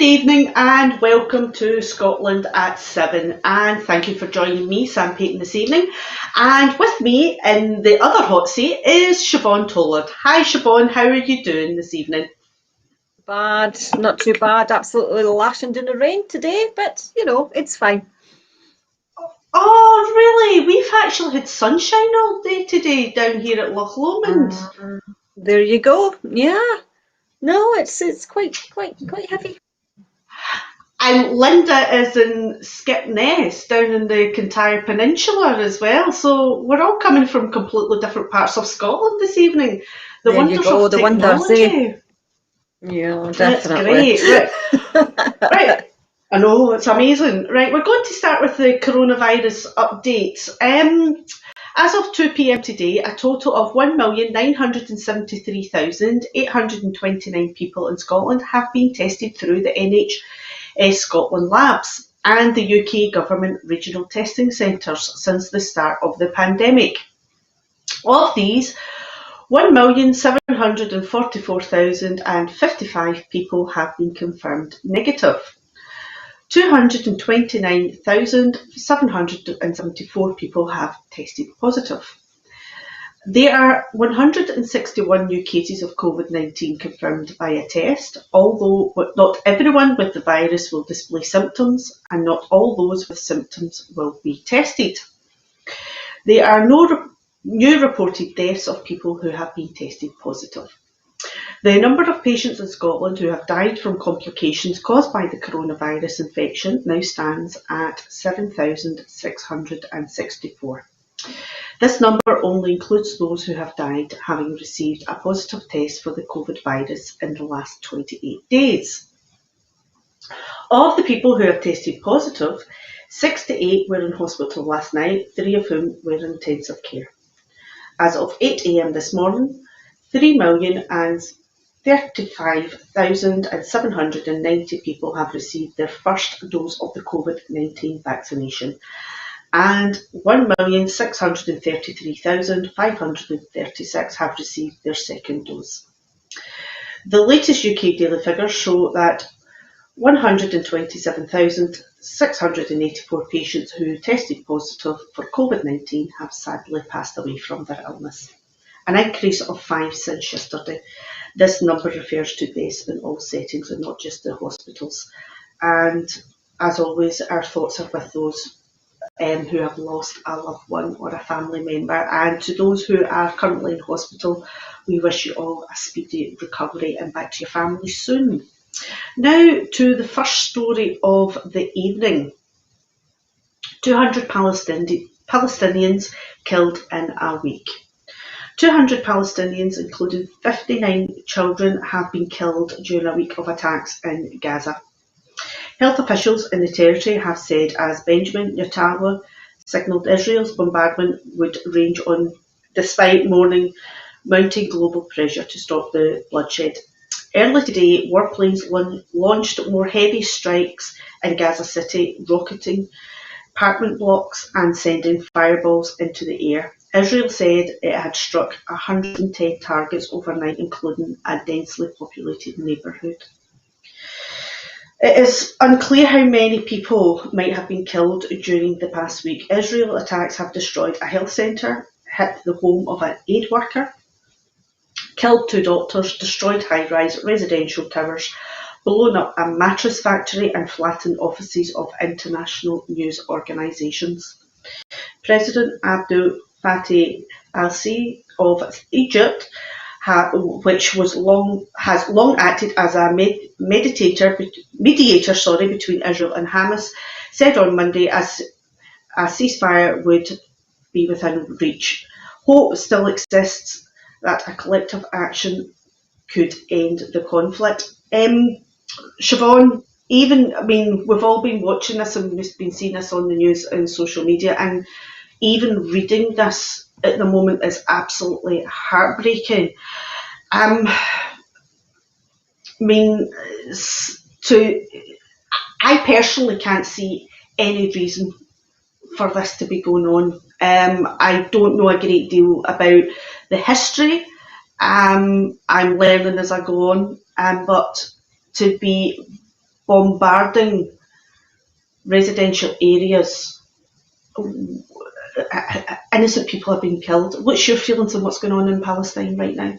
evening and welcome to Scotland at 7, and thank you for joining me, Sam Paton, this evening. And with me in the other hot seat is Siobhan Tolland. Hi Siobhan, how are you doing this evening? Bad, not too bad, absolutely lashing in the rain today, but it's fine. Oh really? We've actually had sunshine all day today down here at Loch Lomond. There you go. Yeah. No, it's quite heavy. And Linda is in Skipness down in the Kintyre Peninsula as well. So we're all coming from completely different parts of Scotland this evening. The There you wonders go, of the wonders, eh? technology. Yeah, That's definitely. great. Right. I know, it's amazing. Right, we're going to start with the coronavirus updates. As of 2 p.m. today, a total of 1,973,829 people in Scotland have been tested through the NHS Scotland labs and the UK Government regional testing centres since the start of the pandemic. Of these, 1,744,055 people have been confirmed negative. 229,774 people have tested positive. There are 161 new cases of COVID-19 confirmed via test, although not everyone with the virus will display symptoms and not all those with symptoms will be tested. There are no new reported deaths of people who have been tested positive. The number of patients in Scotland who have died from complications caused by the coronavirus infection now stands at 7,664. This number only includes those who have died having received a positive test for the COVID virus in the last 28 days. Of the people who have tested positive, 68 were in hospital last night, 3 of whom were in intensive care. As of 8 a.m. this morning, 3,035,790 people have received their first dose of the COVID-19 vaccination, and 1,633,536 have received their second dose. The latest UK daily figures show that 127,684 patients who tested positive for COVID-19 have sadly passed away from their illness, an increase of 5 since yesterday. This number refers to deaths in all settings and not just the hospitals. And as always, our thoughts are with those who have lost a loved one or a family member. And to those who are currently in hospital, we wish you all a speedy recovery and back to your families soon. Now to the first story of the evening. 200 Palestinians killed in a week. 200 Palestinians, including 59 children, have been killed during a week of attacks in Gaza. Health officials in the territory have said as Benjamin Netanyahu signalled Israel's bombardment would range on despite mounting global pressure to stop the bloodshed. Early today, warplanes launched more heavy strikes in Gaza City, rocketing apartment blocks and sending fireballs into the air. Israel said it had struck 110 targets overnight, including a densely populated neighbourhood. It is unclear how many people might have been killed during the past week. Israel attacks have destroyed a health centre, hit the home of an aid worker, killed 2 doctors, destroyed high-rise residential towers, blown up a mattress factory and flattened offices of international news organisations. President Abdel Fattah al-Sisi of Egypt, which has long acted as a mediator between Israel and Hamas, said on Monday a ceasefire would be within reach. Hope still exists that a collective action could end the conflict. Siobhan, we've all been watching this and we've been seeing this on the news and social media, and even reading this at the moment is absolutely heartbreaking. I personally can't see any reason for this to be going on. I don't know a great deal about the history. I'm learning as I go on, but to be bombarding residential areas. Innocent people have been killed. What's your feelings on what's going on in Palestine right now?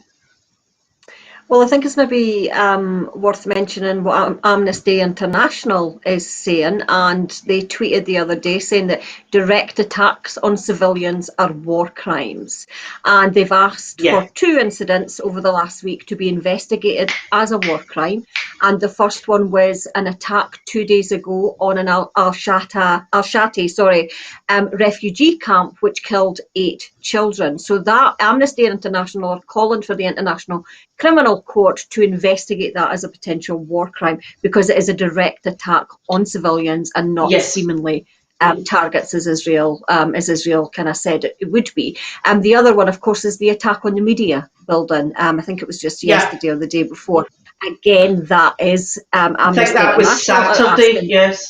Well, I think it's maybe worth mentioning what Amnesty International is saying, and they tweeted the other day saying that direct attacks on civilians are war crimes. And they've asked for 2 incidents over the last week to be investigated as a war crime. And the first one was an attack 2 days ago on an al-Shati refugee camp, which killed 8 children. So that Amnesty International are calling for the International Criminal Court to investigate that as a potential war crime, because it is a direct attack on civilians and not seemingly targets as Israel kind of said it would be. The other one, of course, is the attack on the media building. I think it was just yesterday or the day before. Again, that is Amnesty I think that was Saturday.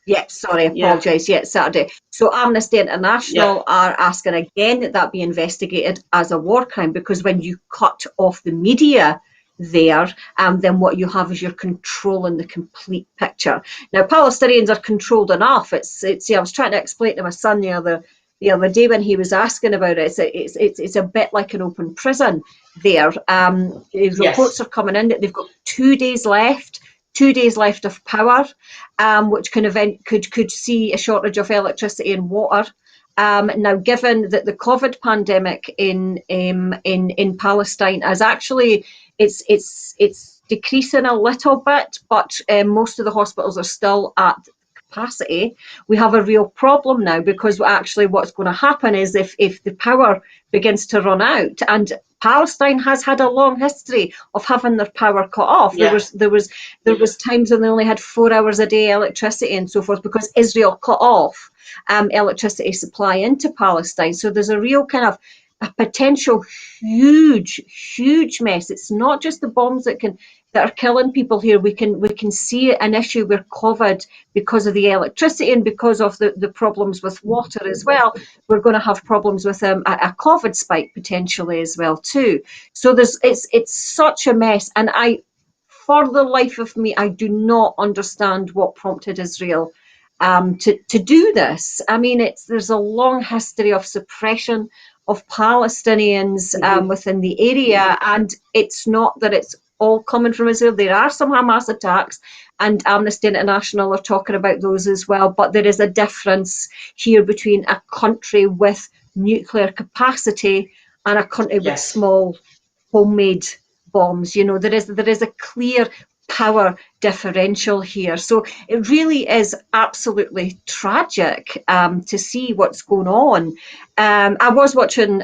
Yeah, sorry, I apologise. Yeah, Saturday. So Amnesty International are asking again that be investigated as a war crime, because when you cut off the media there, then what you have is you're controlling the complete picture. Now, Palestinians are controlled enough. I was trying to explain to my son the other day when he was asking about it. It's a bit like an open prison there. Reports are coming in that they've got 2 days left. 2 days left of power, which could see a shortage of electricity and water. Now, given that the COVID pandemic in Palestine is actually it's decreasing a little bit, but most of the hospitals are still at capacity. We have a real problem now, because actually what's going to happen is if the power begins to run out, and Palestine has had a long history of having their power cut off. There was times when they only had 4 hours a day electricity and so forth, because Israel cut off electricity supply into Palestine. So there's a real kind of a potential huge mess. It's not just the bombs that are killing people here. We can see an issue with COVID because of the electricity and because of the problems with water as well. We're going to have problems with a COVID spike potentially as well too. So it's such a mess, and for the life of me, I do not understand what prompted Israel to do this. I mean, there's a long history of suppression of Palestinians within the area, and it's not that it's all coming from Israel. There are some Hamas attacks, and Amnesty International are talking about those as well, but there is a difference here between a country with nuclear capacity and a country with small homemade bombs. You know, there is a clear power differential here. So it really is absolutely tragic to see what's going on. I was watching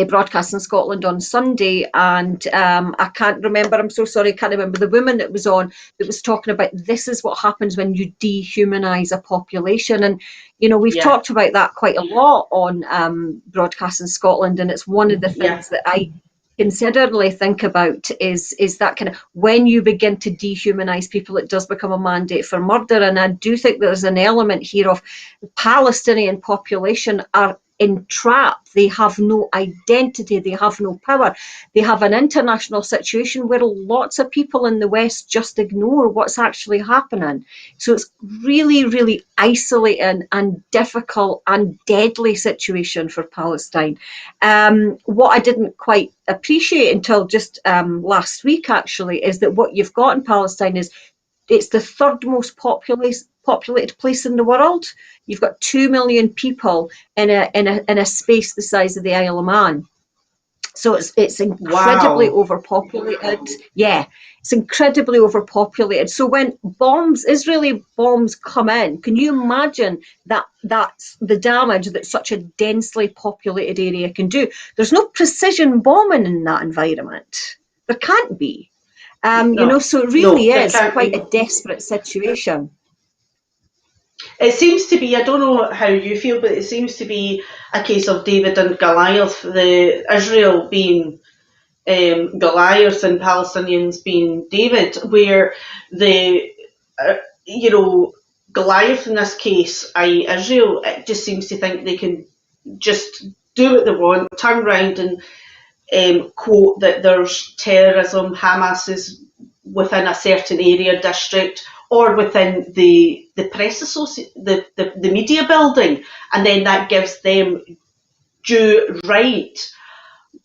Broadcasting Scotland on Sunday, and I can't remember, I'm so sorry, I can't remember the woman that was on that was talking about this is what happens when you dehumanise a population. And, you know, we've talked about that quite a lot on Broadcasting Scotland, and it's one of the things that I considerably think about is that kind of, when you begin to dehumanise people, it does become a mandate for murder. And I do think there's an element here of the Palestinian population are entrapped. They have no identity, they have no power. They have an international situation where lots of people in the West just ignore what's actually happening. So it's really isolating and difficult and deadly situation for Palestine. What I didn't quite appreciate until just last week actually is that what you've got in Palestine is it's the third most populated place in the world. You've got 2 million people in a space the size of the Isle of Man. So it's incredibly overpopulated. Yeah, it's incredibly overpopulated. So when Israeli bombs come in, can you imagine that's the damage that such a densely populated area can do? There's no precision bombing in that environment. There can't be. You know, so it really is quite a desperate situation. It seems to be, I don't know how you feel, but it seems to be a case of David and Goliath, the Israel being Goliath and Palestinians being David, where Goliath in this case, Israel, it just seems to think they can just do what they want, turn around and quote that there's terrorism, Hamas is within a certain area district or within the press the media building, and then that gives them due right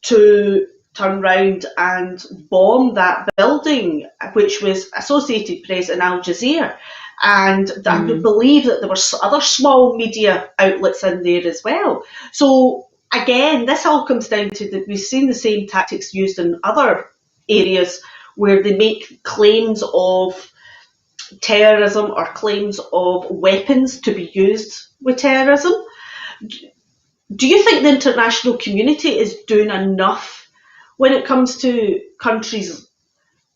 to turn round and bomb that building, which was Associated Press and Al Jazeera. And I would believe that there were other small media outlets in there as well. So again, this all comes down to that we've seen the same tactics used in other areas where they make claims of terrorism or claims of weapons to be used with terrorism. Do you think the international community is doing enough when it comes to countries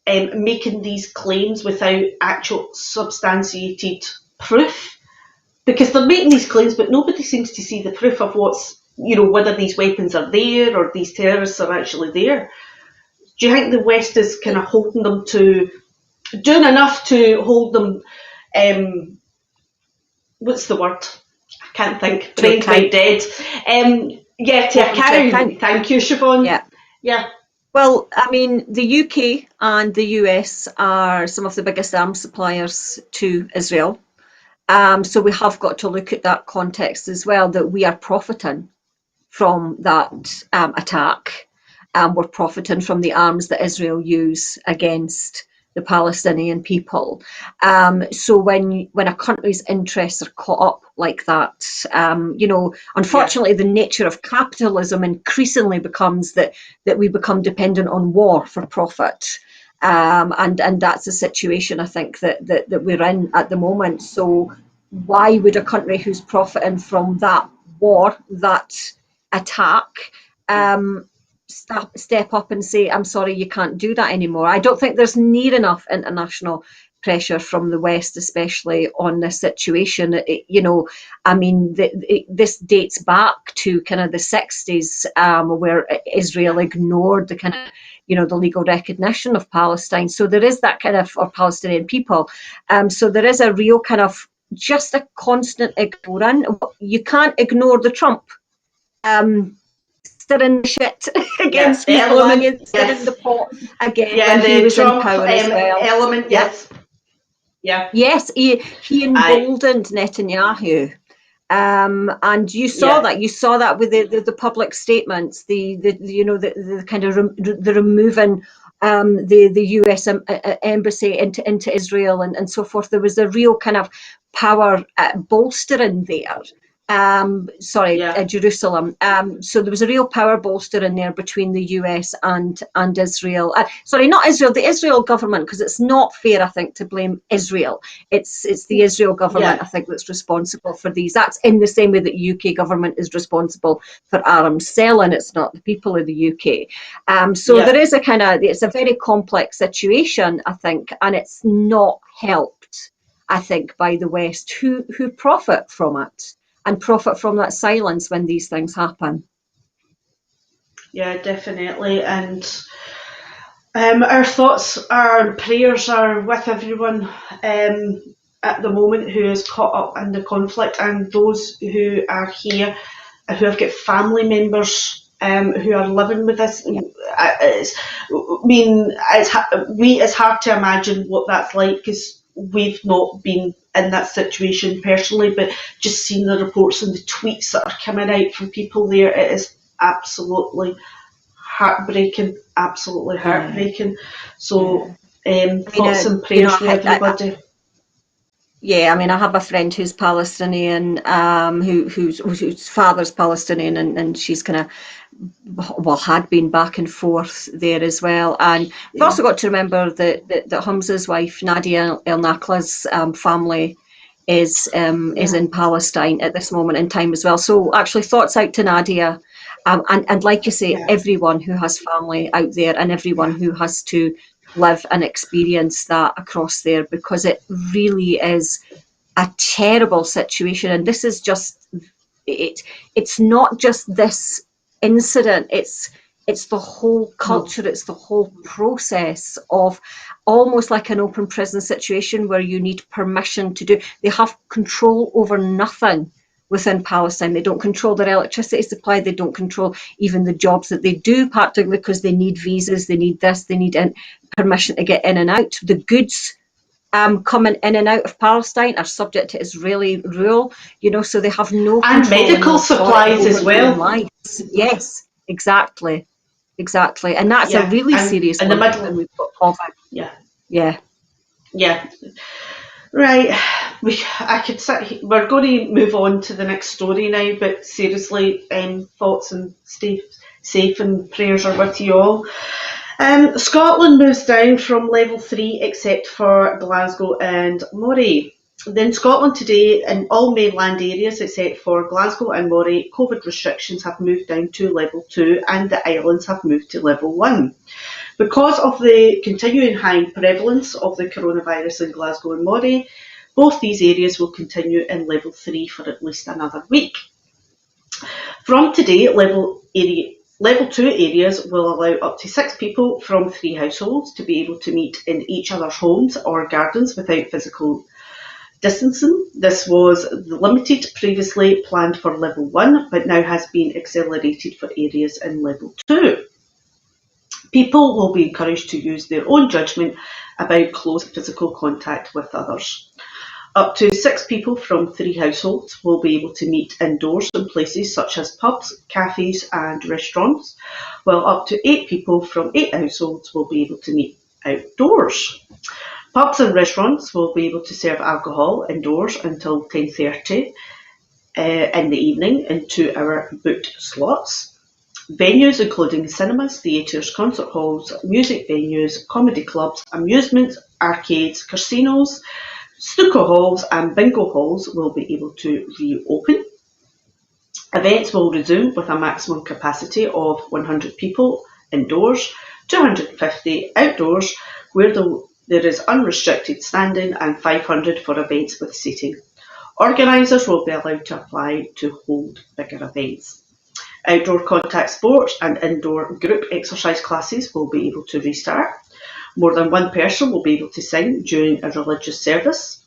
making these claims without actual substantiated proof? Because they're making these claims, but nobody seems to see the proof of what's, whether these weapons are there or these terrorists are actually there. Do you think the West is kind of holding them to, doing enough to hold them, what's the word? I can't think. Brain's quite dead. To account. Thank you, Siobhan. Yeah. Well, I mean, the UK and the US are some of the biggest arms suppliers to Israel. So we have got to look at that context as well, that we are profiting from that attack. We're profiting from the arms that Israel use against the Palestinian people. So when a country's interests are caught up like that, unfortunately, the nature of capitalism increasingly becomes that we become dependent on war for profit. And that's a situation I think that we're in at the moment. So why would a country who's profiting from that war, that attack, step up and say, I'm sorry, you can't do that anymore? I don't think there's near enough international pressure from the West, especially on this situation. This dates back to kind of the 60s, where Israel ignored the kind of, the legal recognition of Palestine. So there is that kind of, or Palestinian people. So there is a real kind of just a constant ignoring. You can't ignore the Trump stirring the shit against people, stirring the pot again when he was in power as well. Element, yes. Yeah. Yes, he emboldened Netanyahu. And you saw that. You saw that with the public statements, the kind of the removing the US embassy into Israel and so forth. There was a real kind of power bolstering there. Jerusalem. So there was a real power bolster in there between the US and Israel. Not Israel, the Israel government, because it's not fair, I think, to blame Israel. It's the Israel government, I think, that's responsible for these. That's in the same way that UK government is responsible for arms selling. It's not the people of the UK. There is it's a very complex situation, I think, and it's not helped, I think, by the West, who profit from it. And profit from that silence when these things happen. Yeah, definitely. And our thoughts, our prayers are with everyone at the moment who is caught up in the conflict, and those who are here, who have got family members who are living with this. Yeah. It's hard to imagine what that's like, because we've not been in that situation personally, but just seeing the reports and the tweets that are coming out from people there, it is absolutely heartbreaking. So thoughts and prayers for everybody. I have a friend who's Palestinian, whose father's Palestinian, and she's kind of, had been back and forth there as well. And we've also got to remember that Hamza's wife, Nadia El Nakla's family is in Palestine at this moment in time as well. So actually, thoughts out to Nadia, and like you say, everyone who has family out there and everyone who has to live and experience that across there, because it really is a terrible situation. And this is just it's not just this incident, it's the whole culture, it's the whole process of almost like an open prison situation where you need permission to do. They have control over nothing within Palestine. They don't control their electricity supply. They don't control even the jobs that they do, particularly because they need visas, they need this, they need permission to get in and out. The goods coming in and out of Palestine are subject to Israeli rule, so they have no control. And medical supplies as well. Yes, exactly. And that's a really serious in one. The middle. We've got COVID. Yeah. Right. We're going to move on to the next story now, but seriously, thoughts and stay safe and prayers are with you all. Scotland moves down from level 3 except for Glasgow and Moray. Then Scotland today, in all mainland areas except for Glasgow and Moray, COVID restrictions have moved down to level 2 and the islands have moved to level 1. Because of the continuing high prevalence of the coronavirus in Glasgow and Moray, both these areas will continue in level 3 for at least another week. From today, level 2 areas will allow up to 6 people from 3 households to be able to meet in each other's homes or gardens without physical distancing. This was limited previously planned for level 1, but now has been accelerated for areas in level 2. People will be encouraged to use their own judgment about close physical contact with others. Up to 6 people from 3 households will be able to meet indoors in places such as pubs, cafes and restaurants, while up to 8 people from 8 households will be able to meet outdoors. Pubs and restaurants will be able to serve alcohol indoors until 10:30 in the evening in 2-hour booked slots. Venues including cinemas, theatres, concert halls, music venues, comedy clubs, amusements, arcades, casinos, snooker halls and bingo halls will be able to reopen. Events will resume with a maximum capacity of 100 people indoors, 250 outdoors where there is unrestricted standing, and 500 for events with seating. Organisers will be allowed to apply to hold bigger events. Outdoor contact sports and indoor group exercise classes will be able to restart. More than one person will be able to sing during a religious service.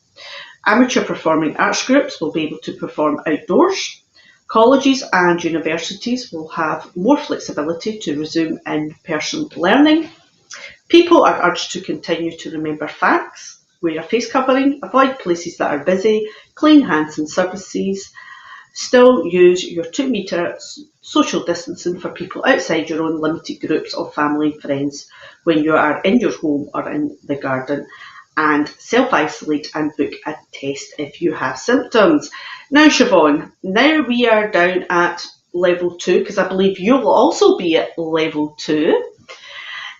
Amateur performing arts groups will be able to perform outdoors. Colleges and universities will have more flexibility to resume in-person learning. People are urged to continue to remember facts, wear a face covering, avoid places that are busy, clean hands and surfaces. Still use your 2-metre social distancing for people outside your own limited groups of family and friends when you are in your home or in the garden, and self-isolate and book a test if you have symptoms. Now, Siobhan, now we are down at level 2, because I believe you will also be at level 2.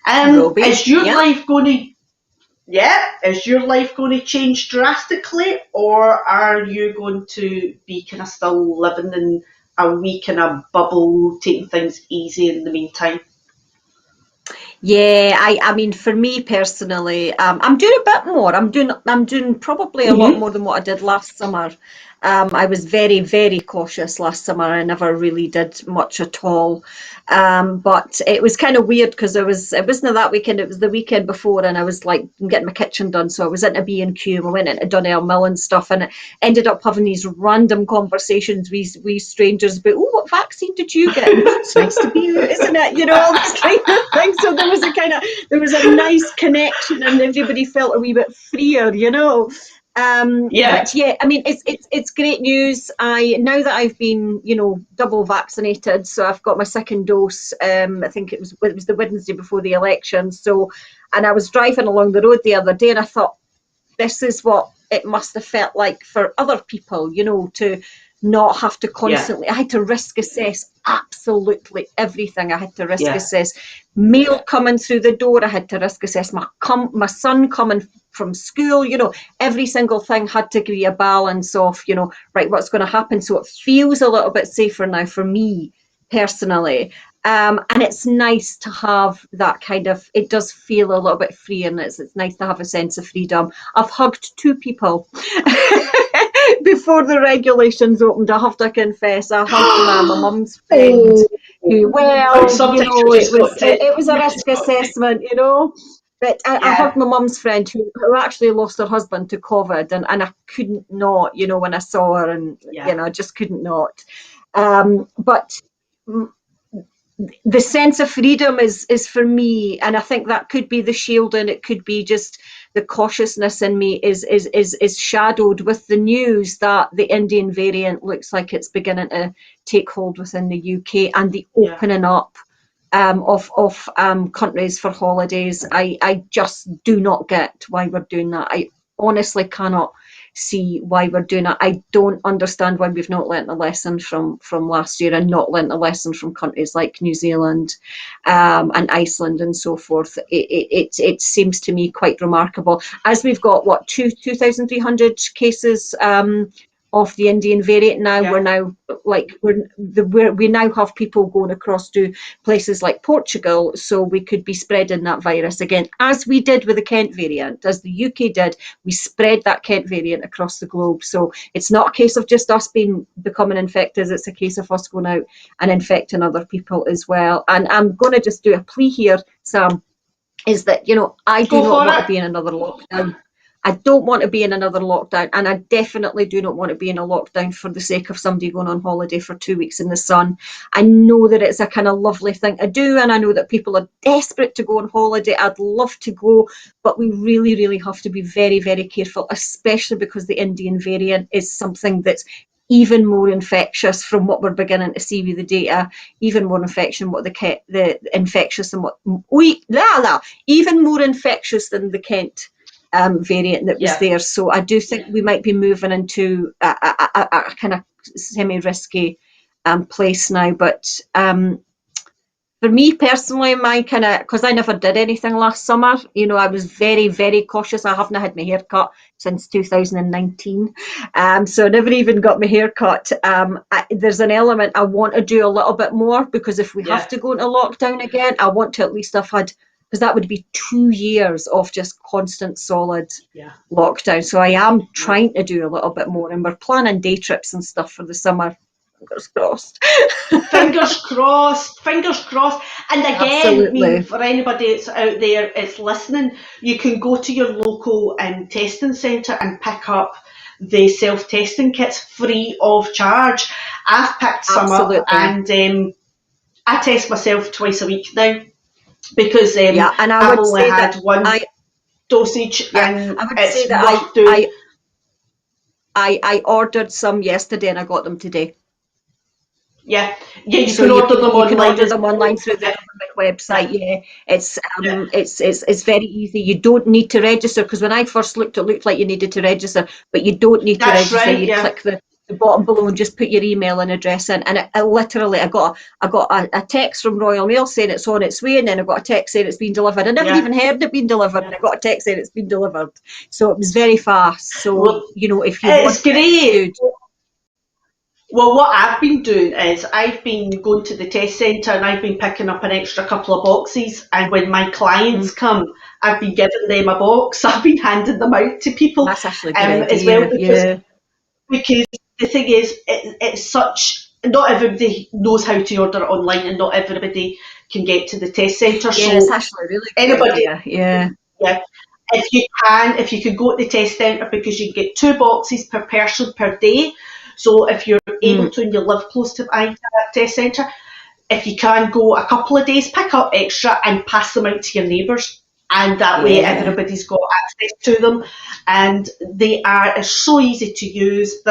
Is your life going to change drastically, or are you going to be kind of still living in a wee kind of bubble, taking things easy in the meantime? Yeah, I mean, for me personally, I'm doing a bit more. I'm doing probably a lot more than what I did last summer. I was very, very cautious last summer. I never really did much at all. But it was kind of weird because it wasn't that weekend, it was the weekend before, and I was like getting my kitchen done. So I was into B&Q, I went into Dunelm Mill and stuff, and ended up having these random conversations with strangers about, oh, what vaccine did you get? It's nice to be here, isn't it? All these kind of things. So there was a nice connection, and everybody felt a wee bit freer, But yeah, I mean, it's great news. Now that I've been, double vaccinated, so I've got my second dose. I think it was the Wednesday before the election. So, and I was driving along the road the other day, and I thought, this is what it must have felt like for other people, to not have to constantly. I had to risk assess absolutely everything. I had to risk assess mail coming through the door. I had to risk assess my son coming from school. Every single thing had to be a balance of, right, what's going to happen. So it feels a little bit safer now for me personally. And it's nice to have that kind of, it does feel a little bit free, and it's nice to have a sense of freedom. I've hugged 2 people before the regulations opened. I have to confess, I hugged my mum's friend who, it was a risk assessment, But I heard my mum's friend who actually lost her husband to COVID, and I couldn't not, when I saw her, and I just couldn't not. But the sense of freedom is for me, and I think that could be the shield, and it could be just the cautiousness in me is shadowed with the news that the Indian variant looks like it's beginning to take hold within the UK, and the opening up of countries for holidays. I just do not get why we're doing that. I honestly cannot see why we're doing it. I don't understand why we've not learnt a lesson from last year, and not learnt a lesson from countries like New Zealand and Iceland and so forth. It seems to me quite remarkable. As we've got 2,300 cases of the Indian variant now. We're now we now have people going across to places like Portugal, so we could be spreading that virus again, as we did with the Kent variant, as the UK did. We spread that Kent variant across the globe. So it's not a case of just us becoming infected, it's a case of us going out and infecting other people as well. And I'm going to just do a plea here, Sam, is that, I do not want to be in another lockdown. I don't want to be in another lockdown, and I definitely do not want to be in a lockdown for the sake of somebody going on holiday for 2 weeks in the sun. I know that it's a kind of lovely thing to do, and I know that people are desperate to go on holiday. I'd love to go, but we really, really have to be very, very careful, especially because the Indian variant is something that's even more infectious from what we're beginning to see with the data, even more infection, infectious than even more infectious than the Kent variant that was there. So I do think we might be moving into a kind of semi-risky place now. But for me personally, my kind of, because I never did anything last summer, I was very, very cautious. I haven't had my hair cut since 2019. So I never even got my hair cut. There's an element I want to do a little bit more, because if we have to go into lockdown again, I want to at least have had, because that would be 2 years of just constant solid lockdown. So I am trying to do a little bit more, and we're planning day trips and stuff for the summer. Fingers crossed. Fingers crossed. Fingers crossed. And again, I mean, for anybody that's out there that's listening, you can go to your local testing centre and pick up the self-testing kits free of charge. I've picked some up, and I test myself twice a week now, because and I've only had one dosage, and I would it's say that I ordered some yesterday and I got them today. You can order them online. You can order them online through the government website. It's very easy. You don't need to register, because when I first looked, it looked like you needed to register, but you don't need to register. Right, you click the bottom below and just put your email and address in, and I literally got a text from Royal Mail saying it's on its way, and then I got a text saying it's been delivered. I never even heard it being delivered, and I got a text saying it's been delivered. So it was very fast. So if you want, it's great. Well, what I've been doing is I've been going to the test centre, and I've been picking up an extra couple of boxes, and when my clients come, I've been giving them a box. I've been handing them out to people. That's actually a good idea. As well, because the thing is, it's such, not everybody knows how to order it online, and not everybody can get to the test centre. So it's actually a really good idea. If you could go to the test centre, because you can get 2 boxes per person per day. So if you're able to, and you live close to that test centre, if you can go a couple of days, pick up extra and pass them out to your neighbours. And that way everybody's got access to them. And they are so easy to use.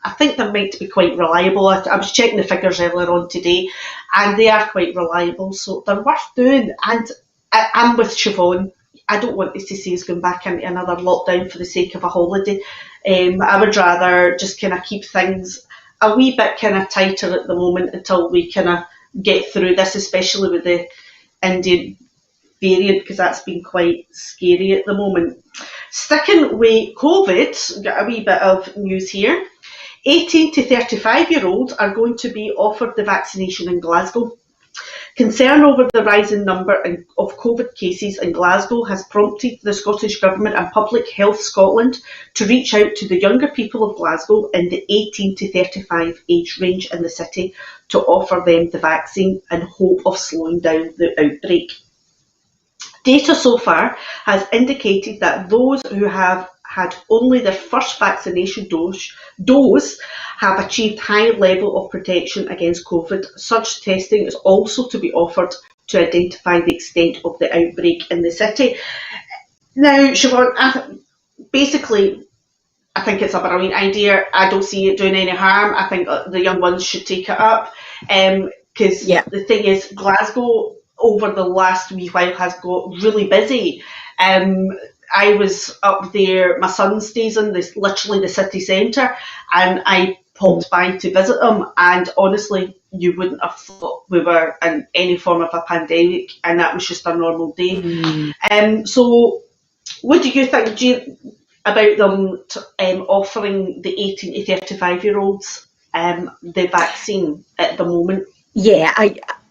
I think they're meant to be quite reliable. I was checking the figures earlier on today, and they are quite reliable. So they're worth doing. And I'm with Siobhan. I don't want to see us going back into another lockdown for the sake of a holiday. I would rather just kind of keep things a wee bit kind of tighter at the moment until we kind of get through this, especially with the Indian variant, because that's been quite scary at the moment. Sticking with COVID, got a wee bit of news here. 18 to 35-year-olds are going to be offered the vaccination in Glasgow. Concern over the rising number of COVID cases in Glasgow has prompted the Scottish Government and Public Health Scotland to reach out to the younger people of Glasgow in the 18 to 35 age range in the city to offer them the vaccine in hope of slowing down the outbreak. Data so far has indicated that those who have had only their first vaccination dose have achieved high level of protection against COVID. Such testing is also to be offered to identify the extent of the outbreak in the city. Now, Siobhan, basically, I think it's a brilliant idea. I don't see it doing any harm. I think the young ones should take it up. Because the thing is, Glasgow over the last wee while has got really busy. I was up there, my son stays in literally the city centre, and I popped by to visit him, and honestly, you wouldn't have thought we were in any form of a pandemic, and that was just a normal day. So what do you think about them offering the 18 to 35-year-olds the vaccine at the moment?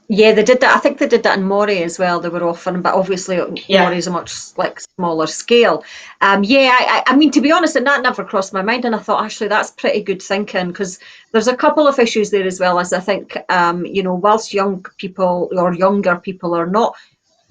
Yeah, they did that. I think they did that in Moray as well. They were offering, but obviously Moray is a much smaller scale. I mean, to be honest, and that never crossed my mind. And I thought, actually, that's pretty good thinking, because there's a couple of issues there as well. As I think, whilst young people or younger people are not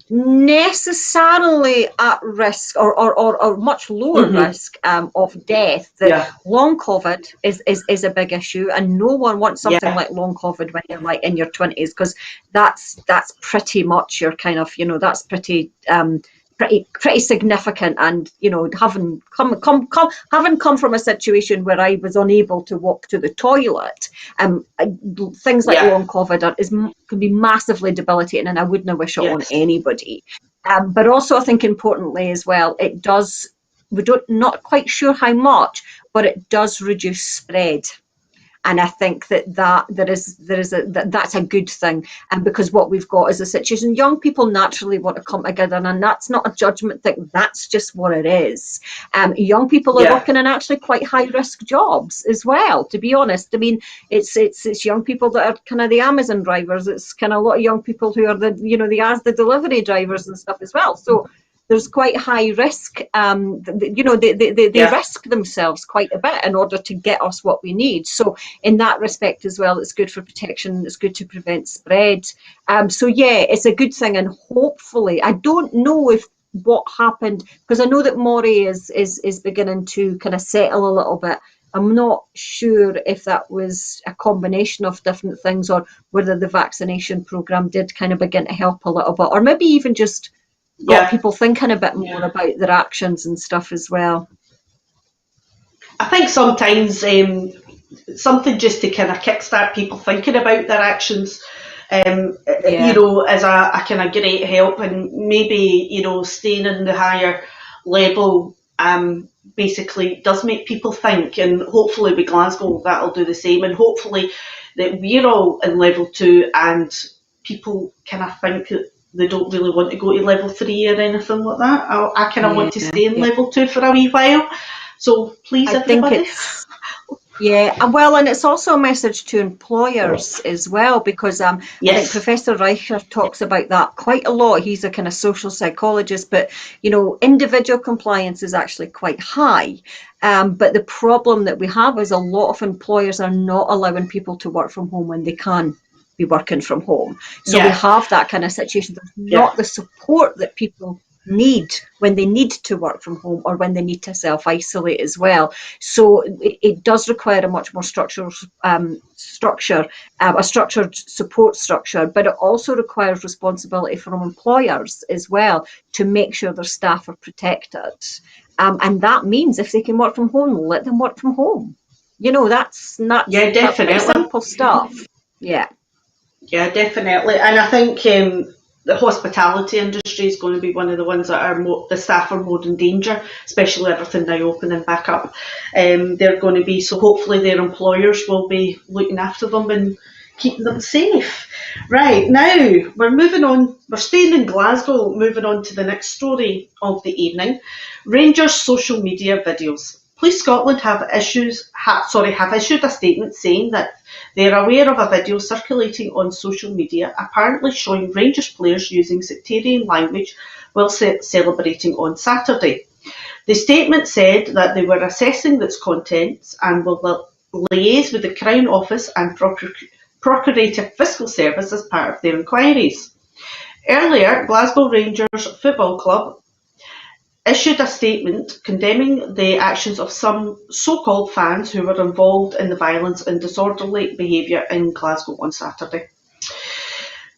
necessarily at risk or much lower risk of death, that long COVID is a big issue, and no one wants something like long COVID when you're like in your 20s, because that's pretty much your kind of, that's pretty significant. And having come from a situation where I was unable to walk to the toilet, things like long COVID can be massively debilitating, and I wouldn't wish it on anybody. But also, I think importantly as well, it does. Not quite sure how much, but it does reduce spread. And I think that's a good thing, and because what we've got is a situation, young people naturally want to come together, and that's not a judgment thing. That's just what it is. Young people are working in actually quite high risk jobs as well. To be honest, I mean, it's young people that are kind of the Amazon drivers. It's kind of a lot of young people who are the delivery drivers and stuff as well. So there's quite high risk. They risk themselves quite a bit in order to get us what we need. So in that respect as well, it's good for protection. It's good to prevent spread. It's a good thing, and hopefully, I don't know if what happened, because I know that Moray is beginning to kind of settle a little bit. I'm not sure if that was a combination of different things, or whether the vaccination programme did kind of begin to help a little bit, or maybe even just got people thinking a bit more about their actions and stuff as well. I think sometimes something just to kind of kickstart people thinking about their actions, is a kind of great help, and maybe staying in the higher level basically does make people think, and hopefully with Glasgow that'll do the same, and hopefully that we're all in level 2 and people kind of think that they don't really want to go to level 3 or anything like that. I kind of want to stay in level 2 for a wee while. So please, everybody. And it's also a message to employers as well, because I think Professor Reicher talks about that quite a lot. He's a kind of social psychologist, but individual compliance is actually quite high. But the problem that we have is a lot of employers are not allowing people to work from home when they can be working from home. So we have that kind of situation. There's not the support that people need when they need to work from home, or when they need to self-isolate as well. So it does require a much more structured support structure, but it also requires responsibility from employers as well to make sure their staff are protected. And that means if they can work from home, let them work from home. That's definitely that's simple stuff. Yeah, definitely. And I think the hospitality industry is going to be one of the ones that are the staff are more in danger, especially everything now opening back up. They're going to be, so hopefully their employers will be looking after them and keeping them safe. Right, now we're moving on. We're staying in Glasgow, moving on to the next story of the evening. Rangers social media videos. Police Scotland have issued a statement saying that they are aware of a video circulating on social media apparently showing Rangers players using sectarian language while celebrating on Saturday. The statement said that they were assessing its contents and will liaise with the Crown Office and Procurator Fiscal Service as part of their inquiries. Earlier, Glasgow Rangers Football Club issued a statement condemning the actions of some so-called fans who were involved in the violence and disorderly behaviour in Glasgow on Saturday.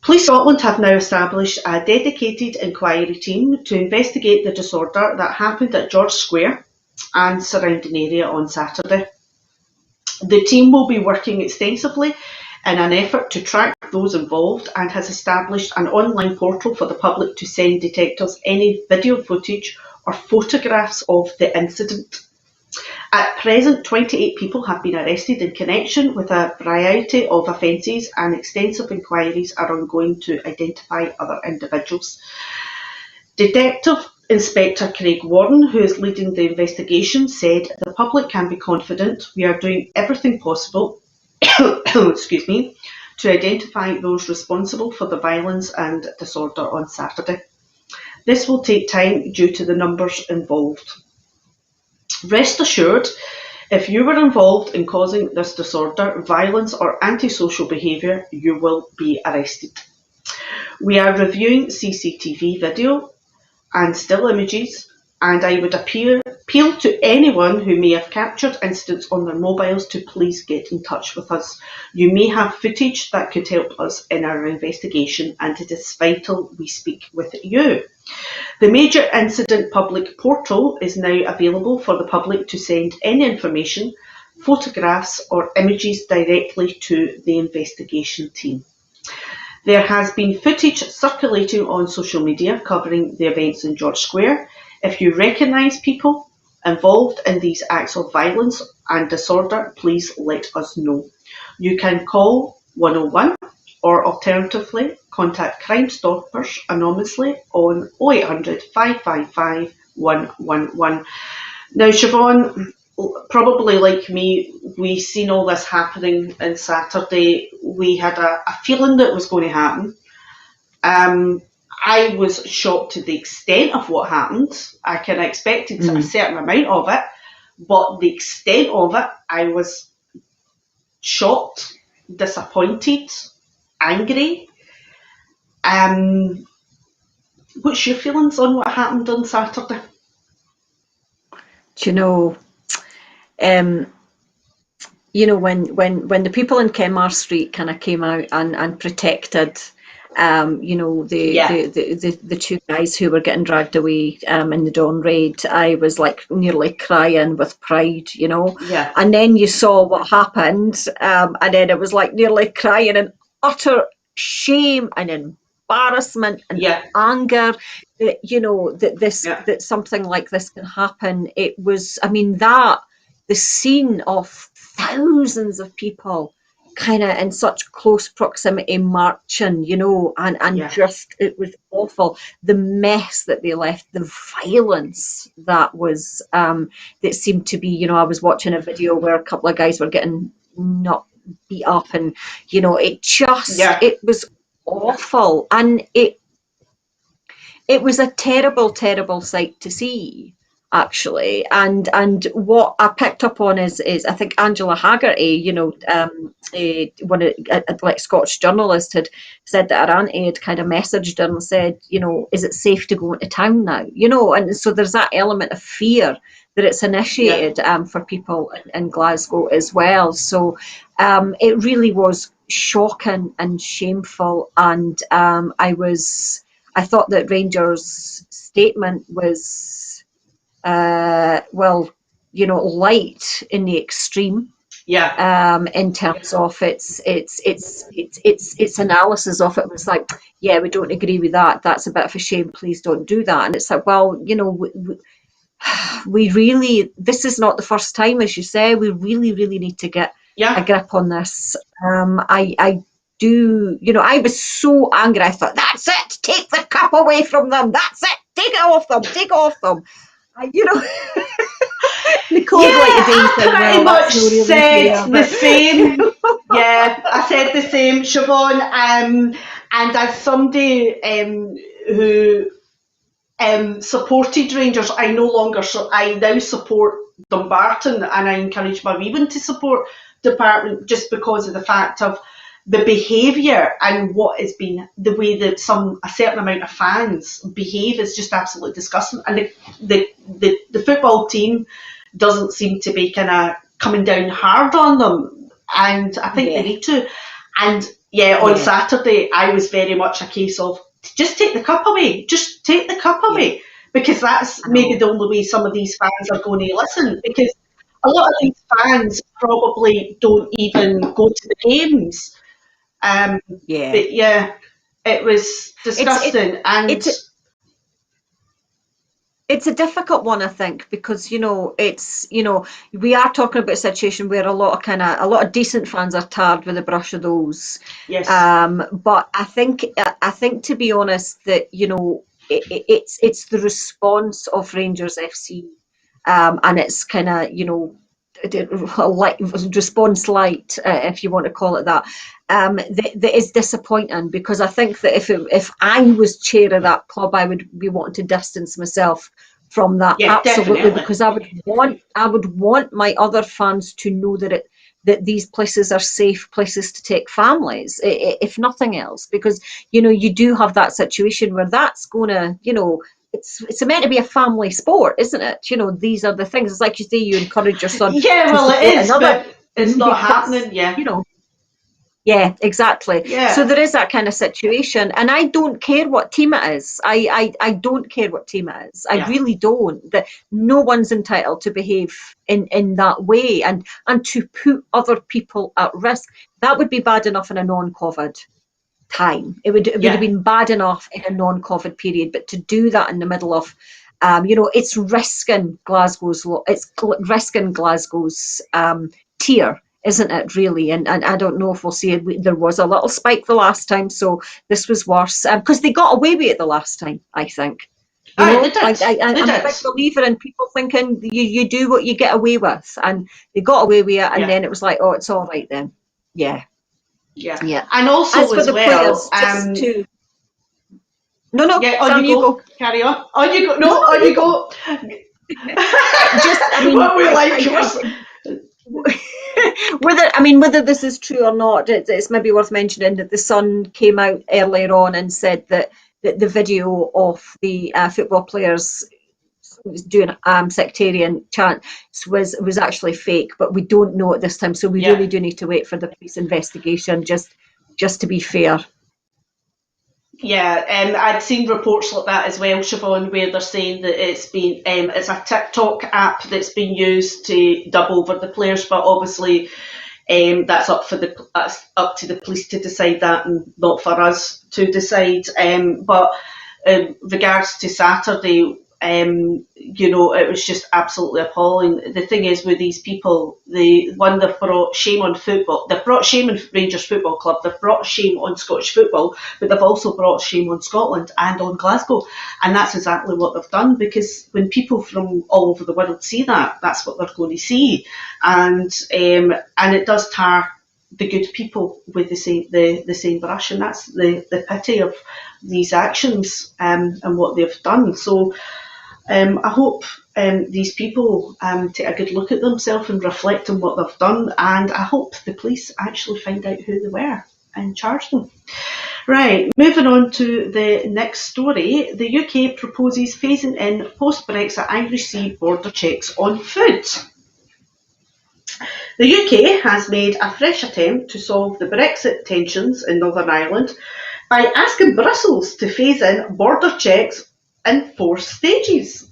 Police Scotland have now established a dedicated inquiry team to investigate the disorder that happened at George Square and surrounding area on Saturday. The team will be working extensively in an effort to track those involved and has established an online portal for the public to send detectives any video footage or photographs of the incident. At present, 28 people have been arrested in connection with a variety of offences, and extensive inquiries are ongoing to identify other individuals. Detective Inspector Craig Warren, who is leading the investigation, said the public can be confident we are doing everything possible excuse me, to identify those responsible for the violence and disorder on Saturday. This will take time due to the numbers involved. Rest assured, if you were involved in causing this disorder, violence or antisocial behaviour, you will be arrested. We are reviewing CCTV video and still images, and I would appeal to anyone who may have captured incidents on their mobiles to please get in touch with us. You may have footage that could help us in our investigation, and it is vital we speak with you. The Major Incident Public Portal is now available for the public to send any information, photographs or images directly to the investigation team. There has been footage circulating on social media covering the events in George Square. If you recognise people involved in these acts of violence and disorder, please let us know. You can call 101 or alternatively contact Crime Stoppers anonymously on 0800 555 111. Now, Siobhan, probably like me, we seen all this happening on Saturday. We had a feeling that it was going to happen. I was shocked to the extent of what happened. I kind of expected a certain amount of it, but the extent of it, I was shocked, disappointed, angry. What's your feelings on what happened on Saturday? Do you know, when the people in Kenmare Street kind of came out and protected, the two guys who were getting dragged away in the dawn raid, I was like nearly crying with pride, Yeah. And then you saw what happened, and then it was like nearly crying in utter shame and embarrassment and anger that, that something like this can happen. It was, the scene of thousands of people kind of in such close proximity marching, just, it was awful. The mess that they left, the violence that was, that seemed to be, I was watching a video where a couple of guys were getting not beat up, and, it just, it was awful. And it was a terrible, terrible sight to see, actually. And what I picked up on is I think Angela Haggerty, one of like Scottish journalist, had said that her auntie had kind of messaged her and said, is it safe to go into town now? And so there's that element of fear that it's initiated for people in Glasgow as well. So it really was shocking and shameful. And I thought that Rangers' statement was, light in the extreme. In terms of its analysis of it was like, we don't agree with that. That's a bit of a shame. Please don't do that. And it's like, well, we really, this is not the first time, as you say. We really, really need to get a grip on this. I was so angry. I thought, that's it. Take the cup away from them. That's it. Take it off them. Take it off them. Nicole, I pretty much said the same. I said the same, Siobhan. And as somebody who supported Rangers, I now support Dumbarton, and I encourage my wee one to support Department just because of the fact of the behaviour and what has been, the way that a certain amount of fans behave is just absolutely disgusting. And the football team doesn't seem to be kind of coming down hard on them. And I think they need to. And on Saturday, I was very much a case of, just take the cup away. Just take the cup away. Because that's maybe the only way some of these fans are going to listen. Because a lot of these fans probably don't even go to the games. But it was disgusting. It's a difficult one, I think, because we are talking about a situation where a lot of decent fans are tarred with a brush of those. Yes. But I think to be honest that it's the response of Rangers FC, and it's kind of response light, if you want to call it that. That is disappointing, because I think that if I was chair of that club, I would be wanting to distance myself from that, absolutely, definitely. Because I would want my other fans to know that these places are safe places to take families, if nothing else, because you do have that situation where that's gonna it's meant to be a family sport, isn't it? These are the things. It's like you say, you encourage your son. Yeah, well, it is, but it's not happening. Yeah, exactly. Yeah. So there is that kind of situation, and I don't care what team it is. I don't care what team it is. I really don't. That no one's entitled to behave in that way, and to put other people at risk. That would be bad enough in a non-COVID time. It would have been bad enough in a non-COVID period, but to do that in the middle of, it's risking Glasgow's tier, isn't it, really? And I don't know if we'll see it. There was a little spike the last time, so this was worse, because they got away with it the last time, I think. I'm a big believer in people thinking you do what you get away with, and they got away with it, and then it was like, oh, it's all right then. Yeah. And also as well, players, No. Yeah, on you go. Carry on. On you go. No, on you go. What we like yours. Whether this is true or not, it's maybe worth mentioning that the Sun came out earlier on and said that the video of the football players doing sectarian chants was actually fake, but we don't know at this time, so we really do need to wait for the police investigation, just to be fair. Yeah, I'd seen reports like that as well, Siobhan, where they're saying that it's a TikTok app that's been used to dub over the players, but obviously that's up to the police to decide that, and not for us to decide. But in regards to Saturday, it was just absolutely appalling. The thing is with these people, they've brought shame on football. They've brought shame on Rangers Football Club. They've brought shame on Scottish football, but they've also brought shame on Scotland and on Glasgow. And that's exactly what they've done, because when people from all over the world see that, that's what they're going to see. And it does tar the good people with the same brush, and that's the pity of these actions and what they've done. So I hope these people take a good look at themselves and reflect on what they've done, and I hope the police actually find out who they were and charge them. Right, moving on to the next story. The UK proposes phasing in post-Brexit Irish Sea border checks on food. The UK has made a fresh attempt to solve the Brexit tensions in Northern Ireland by asking Brussels to phase in border checks in 4 stages.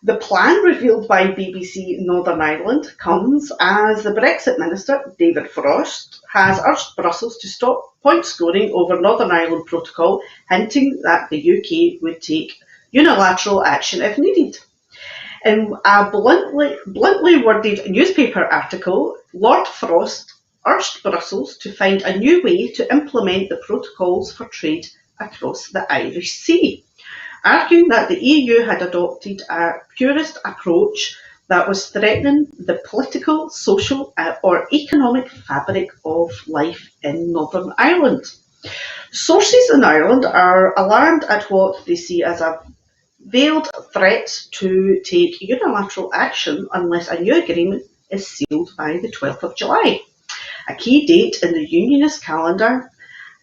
The plan revealed by BBC Northern Ireland comes as the Brexit Minister, David Frost, has urged Brussels to stop point scoring over Northern Ireland Protocol, hinting that the UK would take unilateral action if needed. In a bluntly worded newspaper article, Lord Frost urged Brussels to find a new way to implement the protocols for trade across the Irish Sea, arguing that the EU had adopted a purist approach that was threatening the political, social or economic fabric of life in Northern Ireland. Sources in Ireland are alarmed at what they see as a veiled threat to take unilateral action unless a new agreement is sealed by the 12th of July. a key date in the unionist calendar,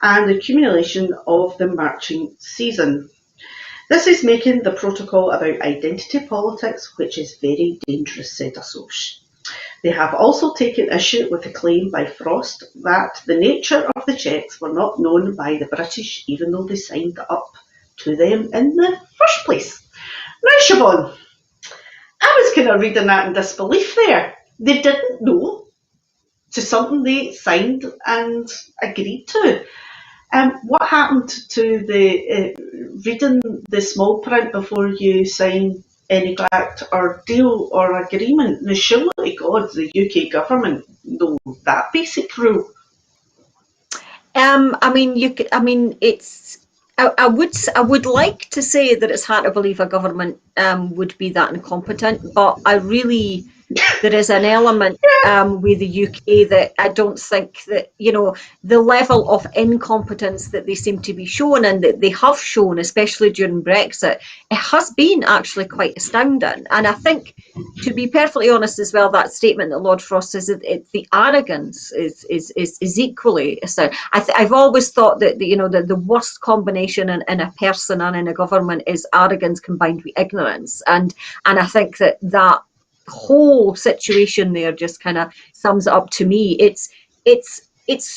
and the accumulation of the marching season. This is making the protocol about identity politics, which is very dangerous, said Assoc. They have also taken issue with the claim by Frost that the nature of the checks were not known by the British, even though they signed up to them in the first place. Now, Siobhan, I was kind of reading that in disbelief there. They didn't know to something they signed and agreed to. What happened to the reading the small print before you sign any contract or deal or agreement? Now, surely God, the UK government knows that basic rule. I would like to say that it's hard to believe a government would be that incompetent, but there is an element with the UK that I don't think that, the level of incompetence that they seem to be shown and that they have shown, especially during Brexit, it has been actually quite astounding. And I think, to be perfectly honest as well, that statement that Lord Frost says, the arrogance is equally astounding. I've always thought that the worst combination in a person and in a government is arrogance combined with ignorance, and I think that whole situation there just kind of sums it up to me. It's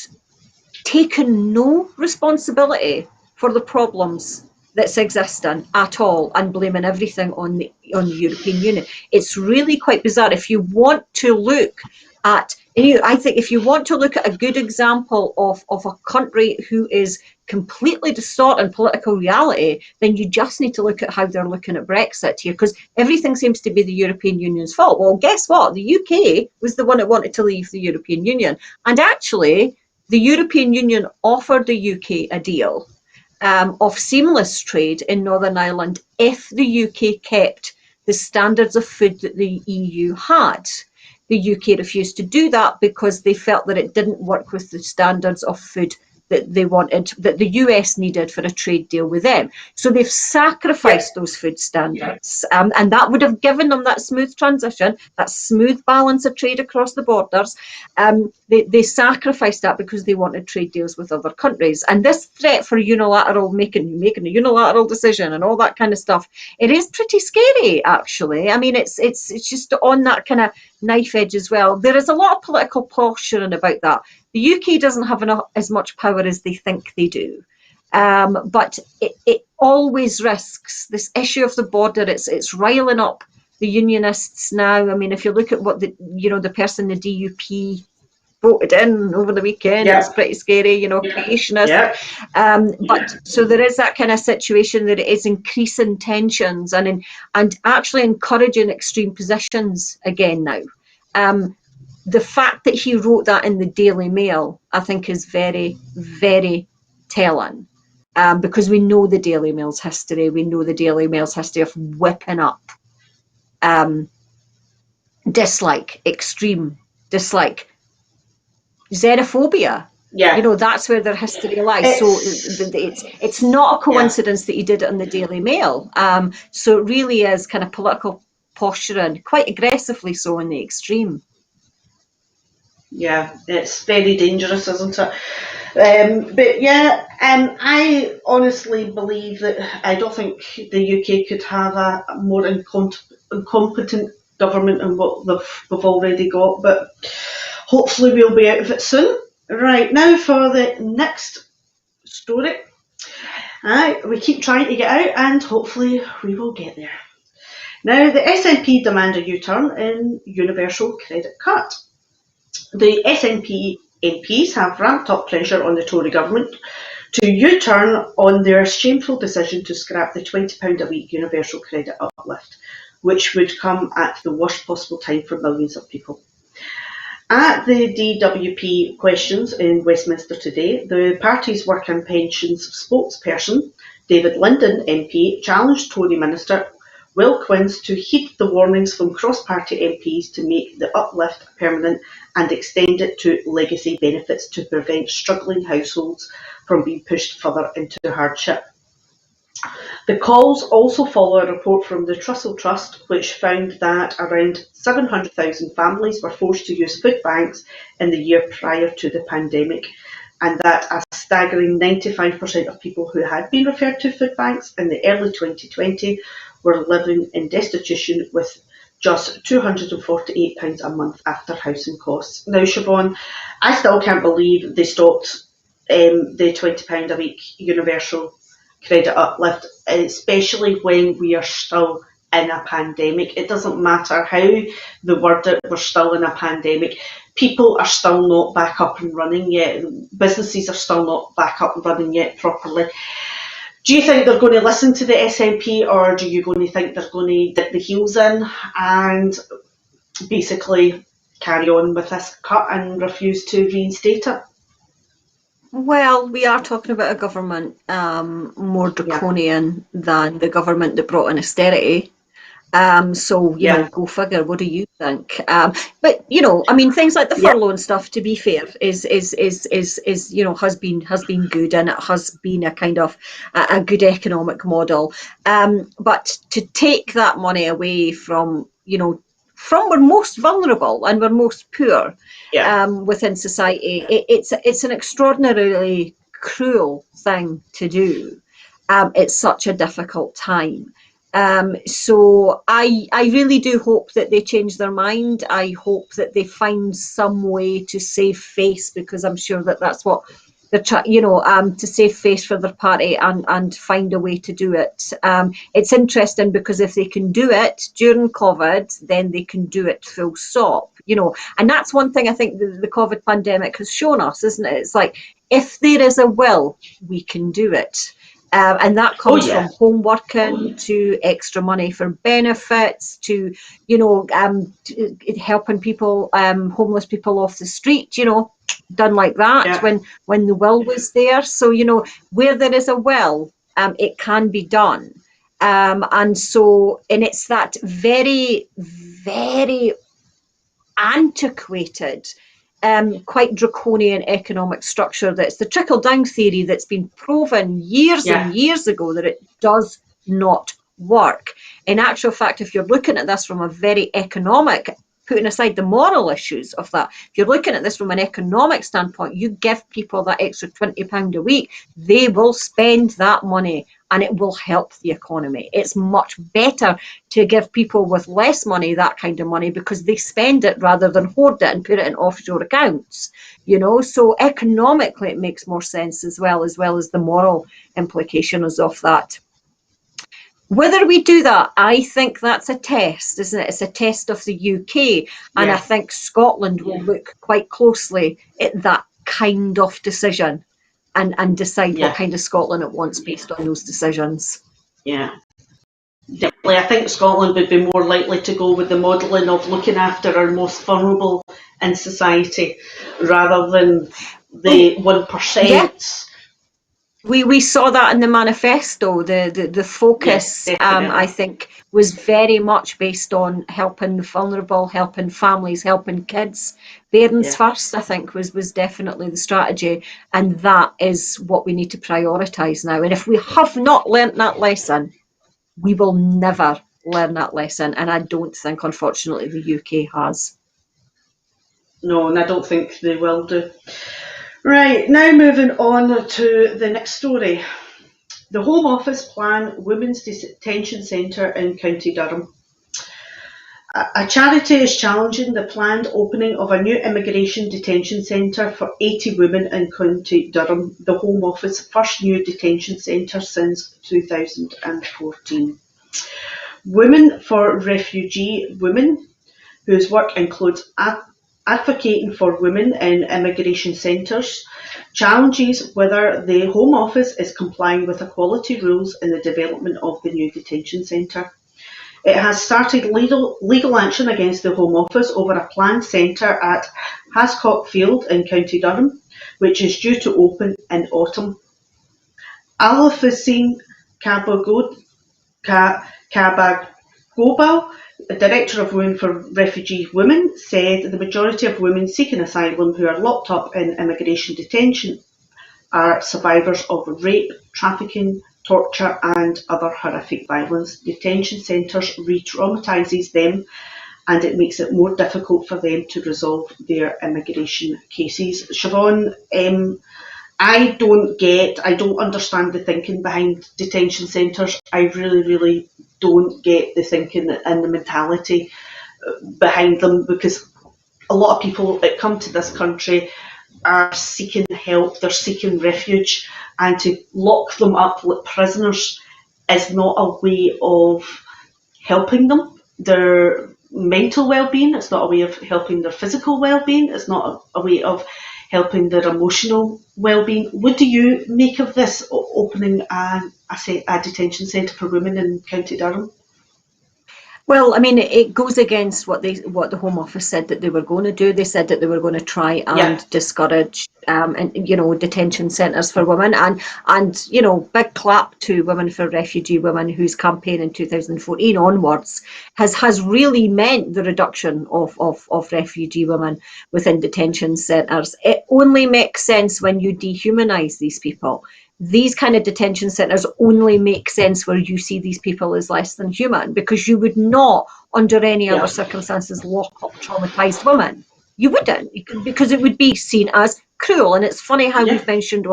taken no responsibility for the problems that's existing at all and blaming everything on the European Union. It's really quite bizarre. If you want to look at, I think if you want to look at a good example of a country who is completely distorting political reality, then you just need to look at how they're looking at Brexit here, because everything seems to be the European Union's fault. Well, guess what? The UK was the one that wanted to leave the European Union. And actually, the European Union offered the UK a deal of seamless trade in Northern Ireland if the UK kept the standards of food that the EU had. The UK refused to do that because they felt that it didn't work with the standards of food that they wanted, that the US needed for a trade deal with them. So they've sacrificed those food standards, and that would have given them that smooth transition, that smooth balance of trade across the borders. They sacrificed that because they wanted trade deals with other countries. And this threat for making a unilateral decision and all that kind of stuff, it is pretty scary, actually. I mean, it's just on that kind of knife edge as well. There is a lot of political posturing about that. The UK doesn't have as much power as they think they do, but it always risks this issue of the border. It's riling up the unionists now. I mean, if you look at what the person the DUP voted in over the weekend, it's pretty scary, creationist. But so there is that kind of situation that it is increasing tensions and actually encouraging extreme positions again now. The fact that he wrote that in the Daily Mail, I think, is very, very telling, because we know the Daily Mail's history. We know the Daily Mail's history of whipping up extreme dislike, xenophobia. That's where their history lies. It's not a coincidence that he did it in the Daily Mail. So it really is kind of political posturing, quite aggressively so in the extreme. Yeah, it's very dangerous, isn't it? I honestly believe that I don't think the UK could have a more incompetent government than what we've already got, but hopefully we'll be out of it soon. Right, now for the next story. We keep trying to get out and hopefully we will get there. Now, the SNP demand a U-turn in universal credit cut. The SNP MPs have ramped up pressure on the Tory government to U-turn on their shameful decision to scrap the £20 a week universal credit uplift, which would come at the worst possible time for millions of people. At the DWP questions in Westminster today, the party's Work and Pensions spokesperson, David Linden MP, challenged Tory Minister Will Quince to heed the warnings from cross-party MPs to make the uplift permanent and extend it to legacy benefits to prevent struggling households from being pushed further into hardship. The calls also follow a report from the Trussell Trust, which found that around 700,000 families were forced to use food banks in the year prior to the pandemic, and that a staggering 95% of people who had been referred to food banks in the early 2020 were living in destitution with just £248 a month after housing costs. Now, Siobhan, I still can't believe they stopped the £20 a week universal credit uplift, especially when we are still in a pandemic. It doesn't matter how they word it, we're still in a pandemic. People are still not back up and running yet. Businesses are still not back up and running yet properly. Do you think they're going to listen to the SNP, or do you going to think they're going to dip the heels in and basically carry on with this cut and refuse to reinstate it? Well, we are talking about a government more draconian than the government that brought in austerity. So, you know, go figure. What do you think? But you know, I mean, things like the furlough and stuff, to be fair, is you know, has been good, and it has been a kind of a good economic model. But to take that money away from, you know, from we're most vulnerable and we're most poor within society, it's an extraordinarily cruel thing to do. It's such a difficult time. So I really do hope that they change their mind. I hope that they find some way to save face, because I'm sure that that's what they're trying, you know, to save face for their party and find a way to do it. It's interesting because if they can do it during COVID, then they can do it full stop, you know, and that's one thing I think the COVID pandemic has shown us, isn't it? It's like, if there is a will, we can do it. And that comes from home working to extra money for benefits to, you know, helping people, homeless people off the street, you know, done like that when the will was there. So, you know, where there is a will, it can be done. And it's that very, very antiquated, quite draconian economic structure that's the trickle-down theory that's been proven years and years ago that it does not work. In actual fact, if you're looking at this from a very economic, putting aside the moral issues of that, if you're looking at this from an economic standpoint, you give people that extra £20 a week, they will spend that money and it will help the economy. It's much better to give people with less money that kind of money because they spend it rather than hoard it and put it in offshore accounts, you know. So economically it makes more sense as well as the moral implications of that. Whether we do that, I think that's a test, isn't it? It's a test of the UK. And I think Scotland will look quite closely at that kind of decision and decide what kind of Scotland it wants based on those decisions. Yeah. Definitely. I think Scotland would be more likely to go with the modelling of looking after our most vulnerable in society rather than the 1%. Yeah. We saw that in the manifesto. The focus, I think, was very much based on helping the vulnerable, helping families, helping kids. Parents first, I think, was definitely the strategy, and that is what we need to prioritise now. And if we have not learnt that lesson, we will never learn that lesson. And I don't think, unfortunately, the UK has. No, and I don't think they will do. Right, now moving on to the next story. The Home Office plan Women's Detention Centre in County Durham. A charity is challenging the planned opening of a new immigration detention centre for 80 women in County Durham, the Home Office's first new detention centre since 2014. Women for Refugee Women, whose work includes advocating for women in immigration centres, challenges whether the Home Office is complying with equality rules in the development of the new detention centre. It has started legal action against the Home Office over a planned centre at Hascock Field in County Durham, which is due to open in autumn. Alafasine Kabagobal, Director of Women for Refugee Women, said the majority of women seeking asylum who are locked up in immigration detention are survivors of rape, trafficking, torture and other horrific violence. Detention centres re-traumatises them, and it makes it more difficult for them to resolve their immigration cases. Siobhan, I don't understand the thinking behind detention centres. I really, really don't get the thinking and the mentality behind them, because a lot of people that come to this country are seeking help, they're seeking refuge, and to lock them up like prisoners is not a way of helping them. Their mental well-being, it's not a way of helping their physical well-being, it's not a way of helping their emotional well-being. What do you make of this opening a detention centre for women in County Durham? Well, I mean, it goes against what the Home Office said that they were going to do. They said that they were going to try and discourage, detention centres for women, and big clap to Women for Refugee Women, whose campaign in 2014 onwards has really meant the reduction of refugee women within detention centres. It only makes sense when you dehumanise these people. These kind of detention centres only make sense where you see these people as less than human, because you would not, under any other circumstances, lock up traumatised women. You wouldn't, because it would be seen as cruel. And it's funny how I've mentioned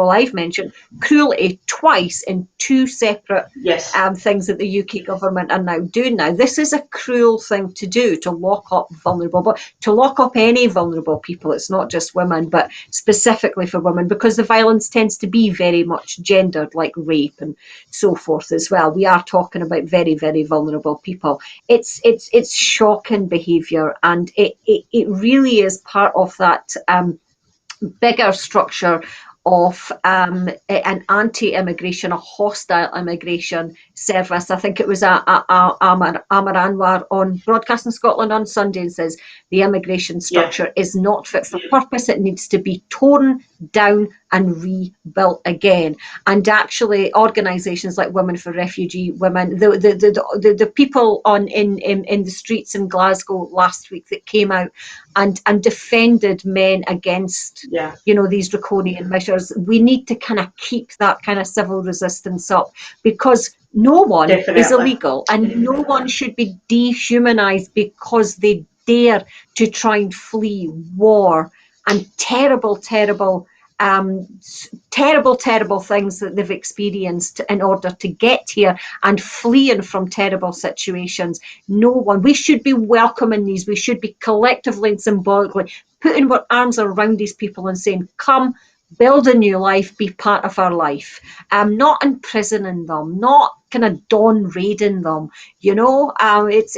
cruelty twice in two separate things that the UK government are now doing now. This is a cruel thing to do, to lock up any vulnerable people. It's not just women, but specifically for women, because the violence tends to be very much gendered, like rape and so forth as well. We are talking about very, very vulnerable people. It's shocking behaviour, and it really is part of that bigger structure of an anti-immigration, a hostile immigration service. I think it was Amar Anwar on Broadcasting Scotland on Sunday and says the immigration structure is not fit for purpose. It needs to be torn down and rebuilt again. And actually, organisations like Women for Refugee Women, the people in the streets in Glasgow last week that came out and defended men against these draconian measures, we need to kind of keep that kind of civil resistance up, because no one is illegal, and no one should be dehumanised because they dare to try and flee war and terrible things that they've experienced in order to get here, and fleeing from terrible situations. No one, we should be welcoming these. We should be collectively and symbolically putting our arms around these people and saying, come, build a new life, be part of our life. Not imprisoning them, not kind of dawn raiding them. It's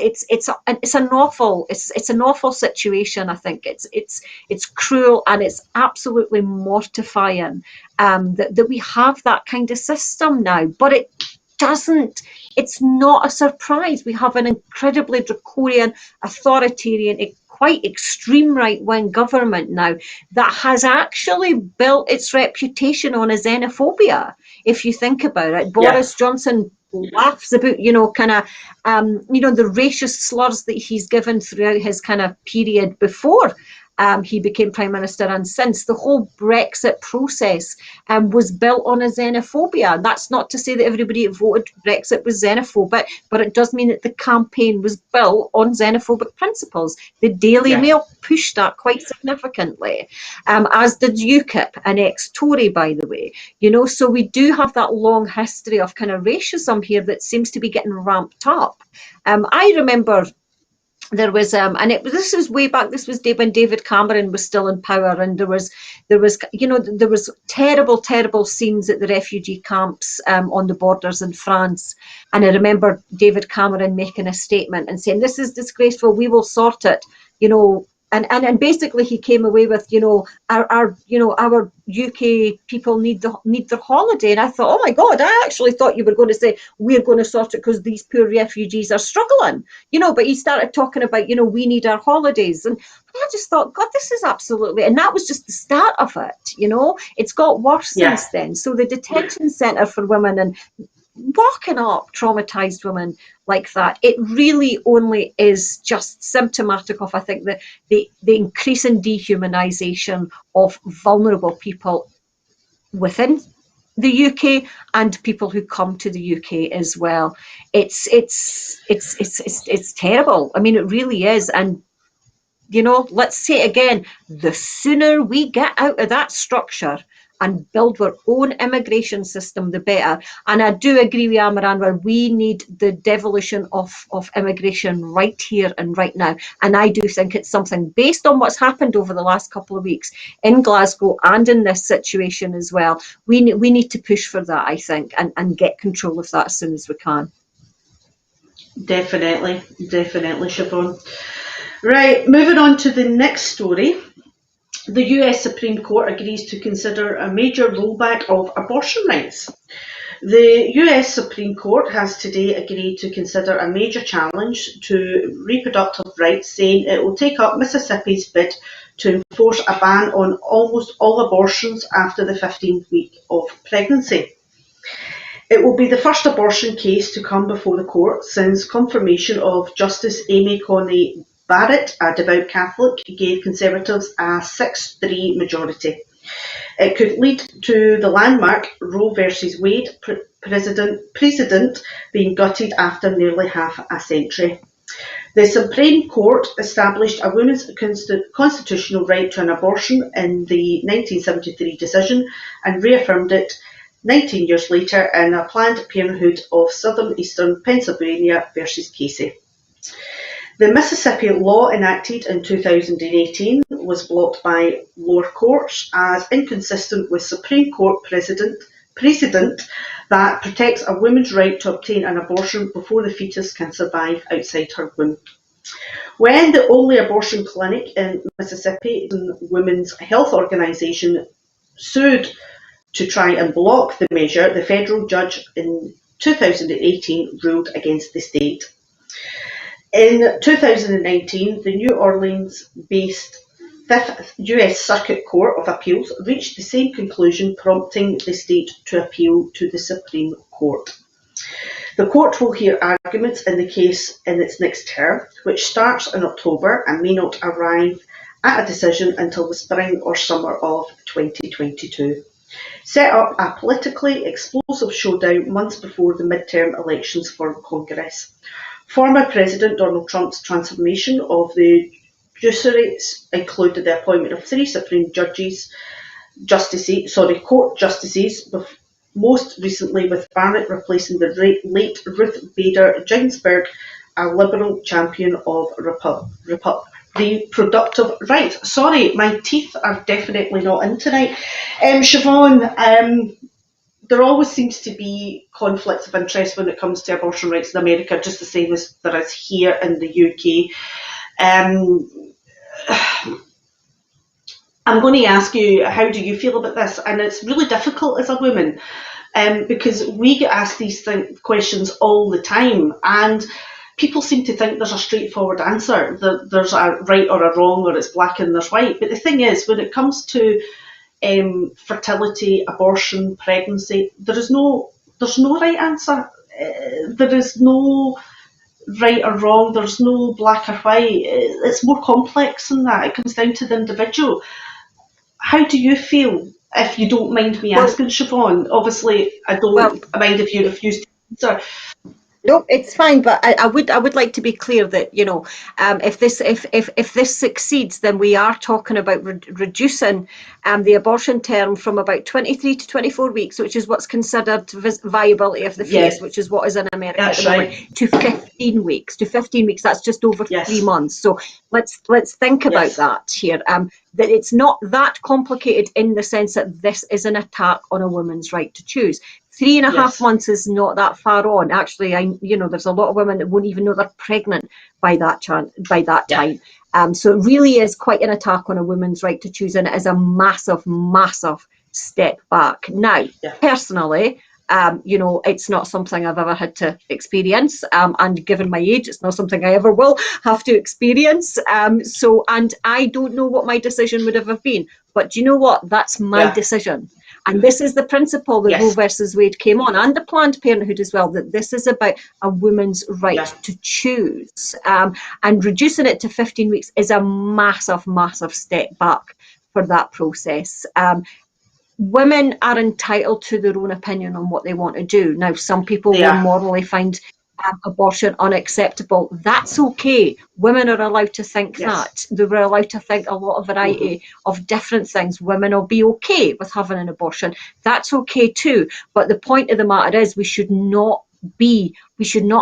an awful situation. I think it's cruel, and it's absolutely mortifying that we have that kind of system now. But it's not a surprise. We have an incredibly draconian, authoritarian, quite extreme right-wing government now that has actually built its reputation on a xenophobia. If you think about it, Boris Johnson laughs about, the racist slurs that he's given throughout his kind of period before he became Prime Minister, and since. The whole Brexit process was built on a xenophobia. That's not to say that everybody that voted Brexit was xenophobic, but it does mean that the campaign was built on xenophobic principles. The Daily Mail pushed that quite significantly, as did UKIP, an ex-Tory, by the way. So we do have that long history of kind of racism here that seems to be getting ramped up. I remember there was this was way back. This was when David Cameron was still in power, and there was terrible scenes at the refugee camps on the borders in France. And I remember David Cameron making a statement and saying, "This is disgraceful. We will sort it." And basically he came away with, our UK people need their holiday. And I thought, oh my God, I actually thought you were going to say we're going to sort it because these poor refugees are struggling. But he started talking about, we need our holidays. And I just thought, God, this is absolutely, and that was just the start of it. It's got worse since then. So the detention centre for women and walking up traumatized women like that, it really only is just symptomatic of, I think, the increasing dehumanization of vulnerable people within the UK and people who come to the UK as well. It's terrible. I mean, it really is. And let's say it again, the sooner we get out of that structure and build our own immigration system, the better. And I do agree with Amaran, where we need the devolution of immigration right here and right now. And I do think it's something, based on what's happened over the last couple of weeks in Glasgow and in this situation as well, we need to push for that, I think, and get control of that as soon as we can. Definitely, Siobhan. Right, moving on to the next story. The US Supreme Court agrees to consider a major rollback of abortion rights. The US Supreme Court has today agreed to consider a major challenge to reproductive rights, saying it will take up Mississippi's bid to enforce a ban on almost all abortions after the 15th week of pregnancy. It will be the first abortion case to come before the court since confirmation of Justice Amy Coney Barrett, a devout Catholic, gave Conservatives a 6-3 majority. It could lead to the landmark Roe versus Wade precedent being gutted after nearly half a century. The Supreme Court established a woman's constitutional right to an abortion in the 1973 decision and reaffirmed it 19 years later in a Planned Parenthood of Southeastern Pennsylvania versus Casey. The Mississippi law enacted in 2018 was blocked by lower courts as inconsistent with Supreme Court precedent that protects a woman's right to obtain an abortion before the fetus can survive outside her womb. When the only abortion clinic in Mississippi, the Women's Health Organization, sued to try and block the measure, the federal judge in 2018 ruled against the state. In 2019, the New Orleans-based 5th US Circuit Court of Appeals reached the same conclusion, prompting the state to appeal to the Supreme Court. The court will hear arguments in the case in its next term, which starts in October and may not arrive at a decision until the spring or summer of 2022. Set up a politically explosive showdown months before the midterm elections for Congress. Former President Donald Trump's transformation of the judiciary included the appointment of 3 Supreme court justices, most recently with Barrett replacing the late Ruth Bader Ginsburg, a liberal champion of reproductive rights. Sorry, my teeth are definitely not in tonight. Siobhan, there always seems to be conflicts of interest when it comes to abortion rights in America, just the same as there is here in the UK. I'm going to ask you, how do you feel about this? And it's really difficult as a woman because we get asked these questions all the time, and people seem to think there's a straightforward answer, that there's a right or a wrong, or it's black and there's white. But the thing is, when it comes to fertility, abortion, pregnancy, there's no right answer. There is no right or wrong. There's no black or white. It's more complex than that. It comes down to the individual. How do you feel, if you don't mind me asking, Siobhan? Obviously, I don't mind if you refuse to answer. No, it's fine, but I would like to be clear that if this succeeds, then we are talking about reducing the abortion term from about 23 to 24 weeks, which is what's considered viability of the fetus, which is what is in America at the moment, to 15 weeks. To 15 weeks, that's just over 3 months. So let's think about that here. That it's not that complicated in the sense that this is an attack on a woman's right to choose. 3.5 months is not that far on. Actually, there's a lot of women that won't even know they're pregnant by that time. So it really is quite an attack on a woman's right to choose, and it is a massive, massive step back. Now, personally, it's not something I've ever had to experience, and given my age, it's not something I ever will have to experience. And I don't know what my decision would have been, but do you know what? That's my decision. And this is the principle that Roe versus Wade came on, and the Planned Parenthood as well, that this is about a woman's right to choose. And reducing it to 15 weeks is a massive, massive step back for that process. women are entitled to their own opinion on what they want to do. Now, some people will morally find abortion unacceptable. That's okay. Women are allowed to think that. They were allowed to think a lot of variety of different things. Women will be okay with having an abortion. That's okay too. But the point of the matter is we should not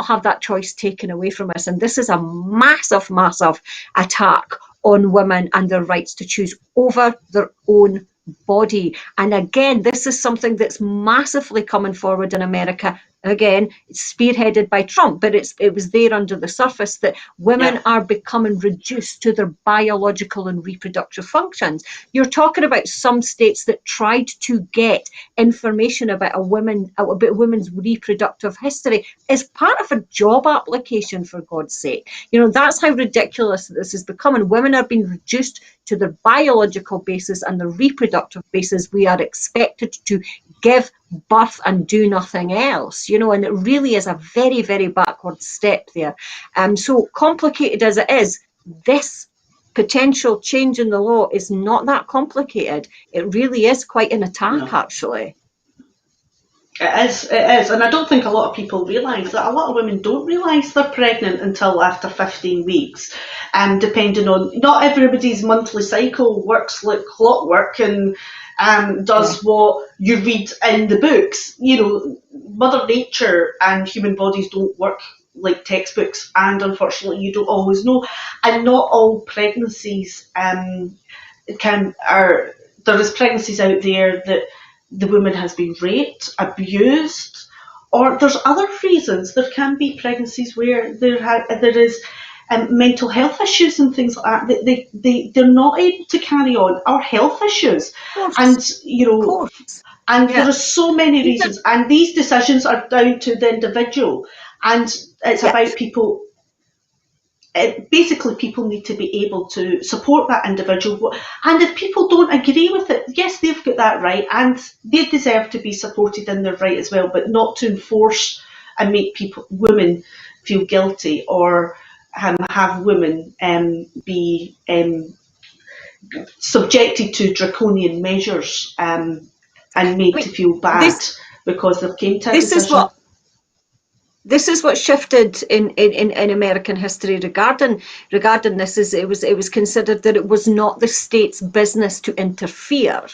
have that choice taken away from us. And this is a massive, massive attack on women and their rights to choose over their own body. And again, this is something that's massively coming forward in America. Again, it's spearheaded by Trump, but it was there under the surface that women are becoming reduced to their biological and reproductive functions. You're talking about some states that tried to get information about a women's reproductive history as part of a job application, for God's sake. That's how ridiculous this is becoming. Women are being reduced to their biological basis and the reproductive basis. We are expected to give birth and do nothing else, and it really is a very, very backward step there. So complicated as it is, this potential change in the law is not that complicated. It really is quite an attack, actually. It is, and I don't think a lot of people realise that. A lot of women don't realise they're pregnant until after 15 weeks, depending on, not everybody's monthly cycle works like clockwork and does what you read in the books. Mother Nature and human bodies don't work like textbooks, and unfortunately you don't always know. And not all pregnancies there is pregnancies out there that the woman has been raped, abused, or there's other reasons. There can be pregnancies where there is mental health issues and things like that. They're not able to carry on, or health issues. And there are so many reasons, and these decisions are down to the individual, and it's about people. Basically, people need to be able to support that individual, and if people don't agree with it, yes, they've got that right, and they deserve to be supported in their right as well, but not to enforce and make women feel guilty, or have women be subjected to draconian measures and made to feel bad because they've came to a decision. This is what shifted in American history regarding this. Is it was considered that it was not the state's business to interfere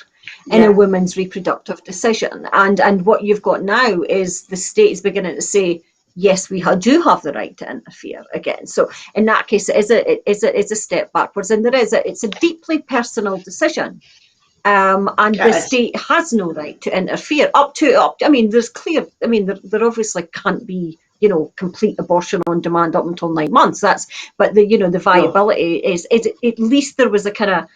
in a woman's reproductive decision, and what you've got now is the state is beginning to say, yes, we do have the right to interfere again. So in that case, it is a step backwards, and it's a deeply personal decision. And the state has no right to interfere there obviously can't be, complete abortion on demand up until 9 months. But the viability is at least there was a kind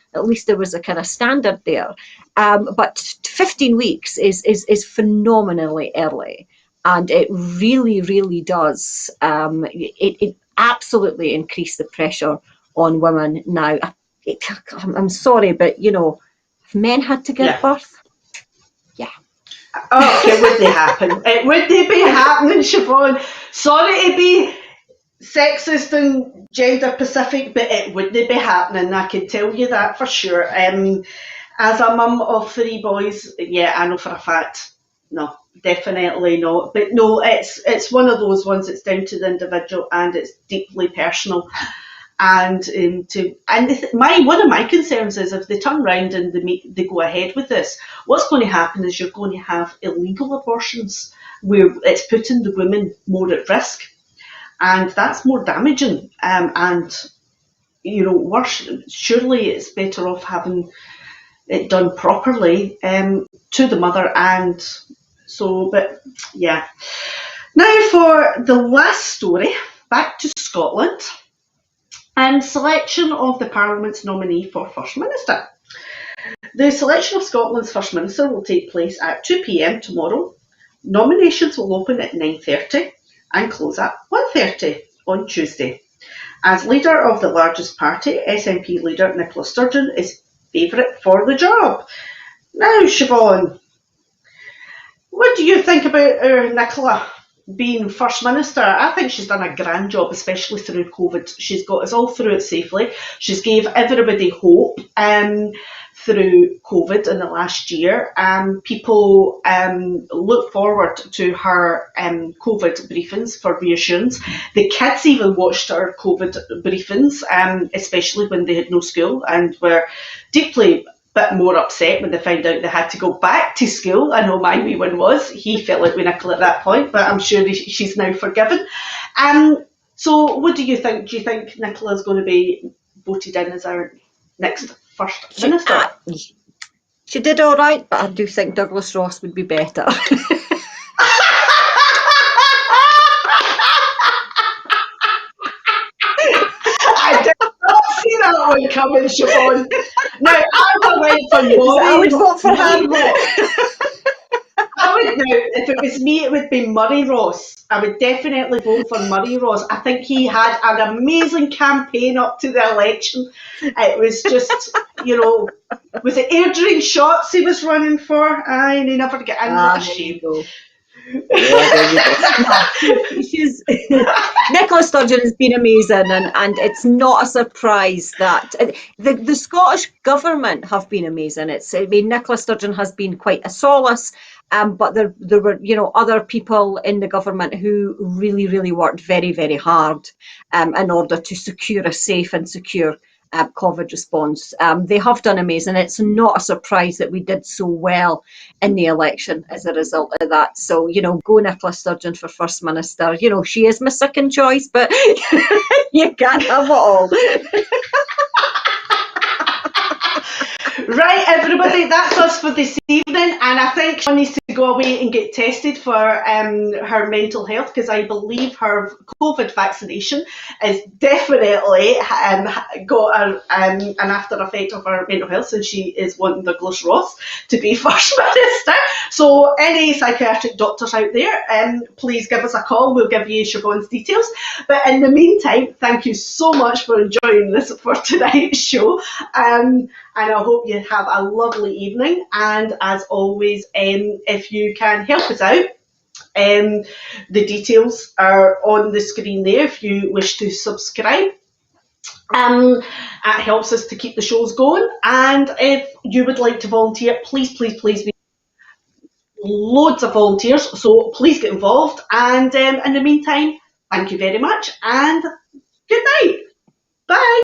of standard there. But 15 weeks is phenomenally early, and it really, really does. It absolutely increased the pressure on women now. I'm sorry, but if men had to give birth, it wouldn't happen. It wouldn't be happening, Siobhan. Sorry to be sexist and gender pacific, but it wouldn't be happening. I can tell you that for sure. As a mum of 3 boys, I know for a fact, no, definitely not. But no, it's one of those ones that's down to the individual, and it's deeply personal. And one of my concerns is if they turn around and they go ahead with this, what's going to happen is you're going to have illegal abortions where it's putting the women more at risk, and that's more damaging. And worse. Surely it's better off having it done properly to the mother, and so. But yeah. Now for the last story, back to Scotland. Selection of the Parliament's nominee for First Minister. The selection of Scotland's First Minister will take place at 2 p.m. tomorrow. Nominations will open at 9:30 and close at 1:30 on Tuesday. As leader of the largest party, SNP leader Nicola Sturgeon is favourite for the job. Now, Siobhan, what do you think about Nicola being First Minister? I think she's done a grand job, especially through COVID. She's got us all through it safely. She's gave everybody hope. through COVID in the last year. People look forward to her COVID briefings for reassurance. The kids even watched her COVID briefings, especially when they had no school, and were deeply bit more upset when they found out they had to go back to school. I know my wee one was. He felt like with Nicola at that point, but I'm sure she's now forgiven. So what do you think? Do you think Nicola's going to be voted in as our next First Minister? She did all right, but I do think Douglas Ross would be better. I did not see that one coming, Siobhan. Now, I went for Murray. I would vote for her. Now, if it was me, it would be Murray Ross. I would definitely vote for Murray Ross. I think he had an amazing campaign up to the election. It was just, was it Airdrie Shots he was running for? Aye, and he never got in. What a shame. Nicola Sturgeon has been amazing, and it's not a surprise that the Scottish government have been amazing. Nicola Sturgeon has been quite a solace, but there were other people in the government who really, really worked very, very hard in order to secure a safe and secure COVID response. They have done amazing. It's not a surprise that we did so well in the election as a result of that. So, go Nicola Sturgeon for First Minister. She is my second choice, but you can't have it all. Right, everybody, that's us for this evening, and I think she needs to go away and get tested for her mental health, because I believe her COVID vaccination is definitely got an after effect of her mental health, and she is wanting Douglas Ross to be First Minister. So any psychiatric doctors out there, please give us a call. We'll give you Siobhan's details. But in the meantime, thank you so much for enjoying this for tonight's show. And I hope you have a lovely evening. And as always, if you can help us out, the details are on the screen there if you wish to subscribe. It helps us to keep the shows going. And if you would like to volunteer, please, we loads of volunteers, so please get involved. And in the meantime, thank you very much and good night. Bye.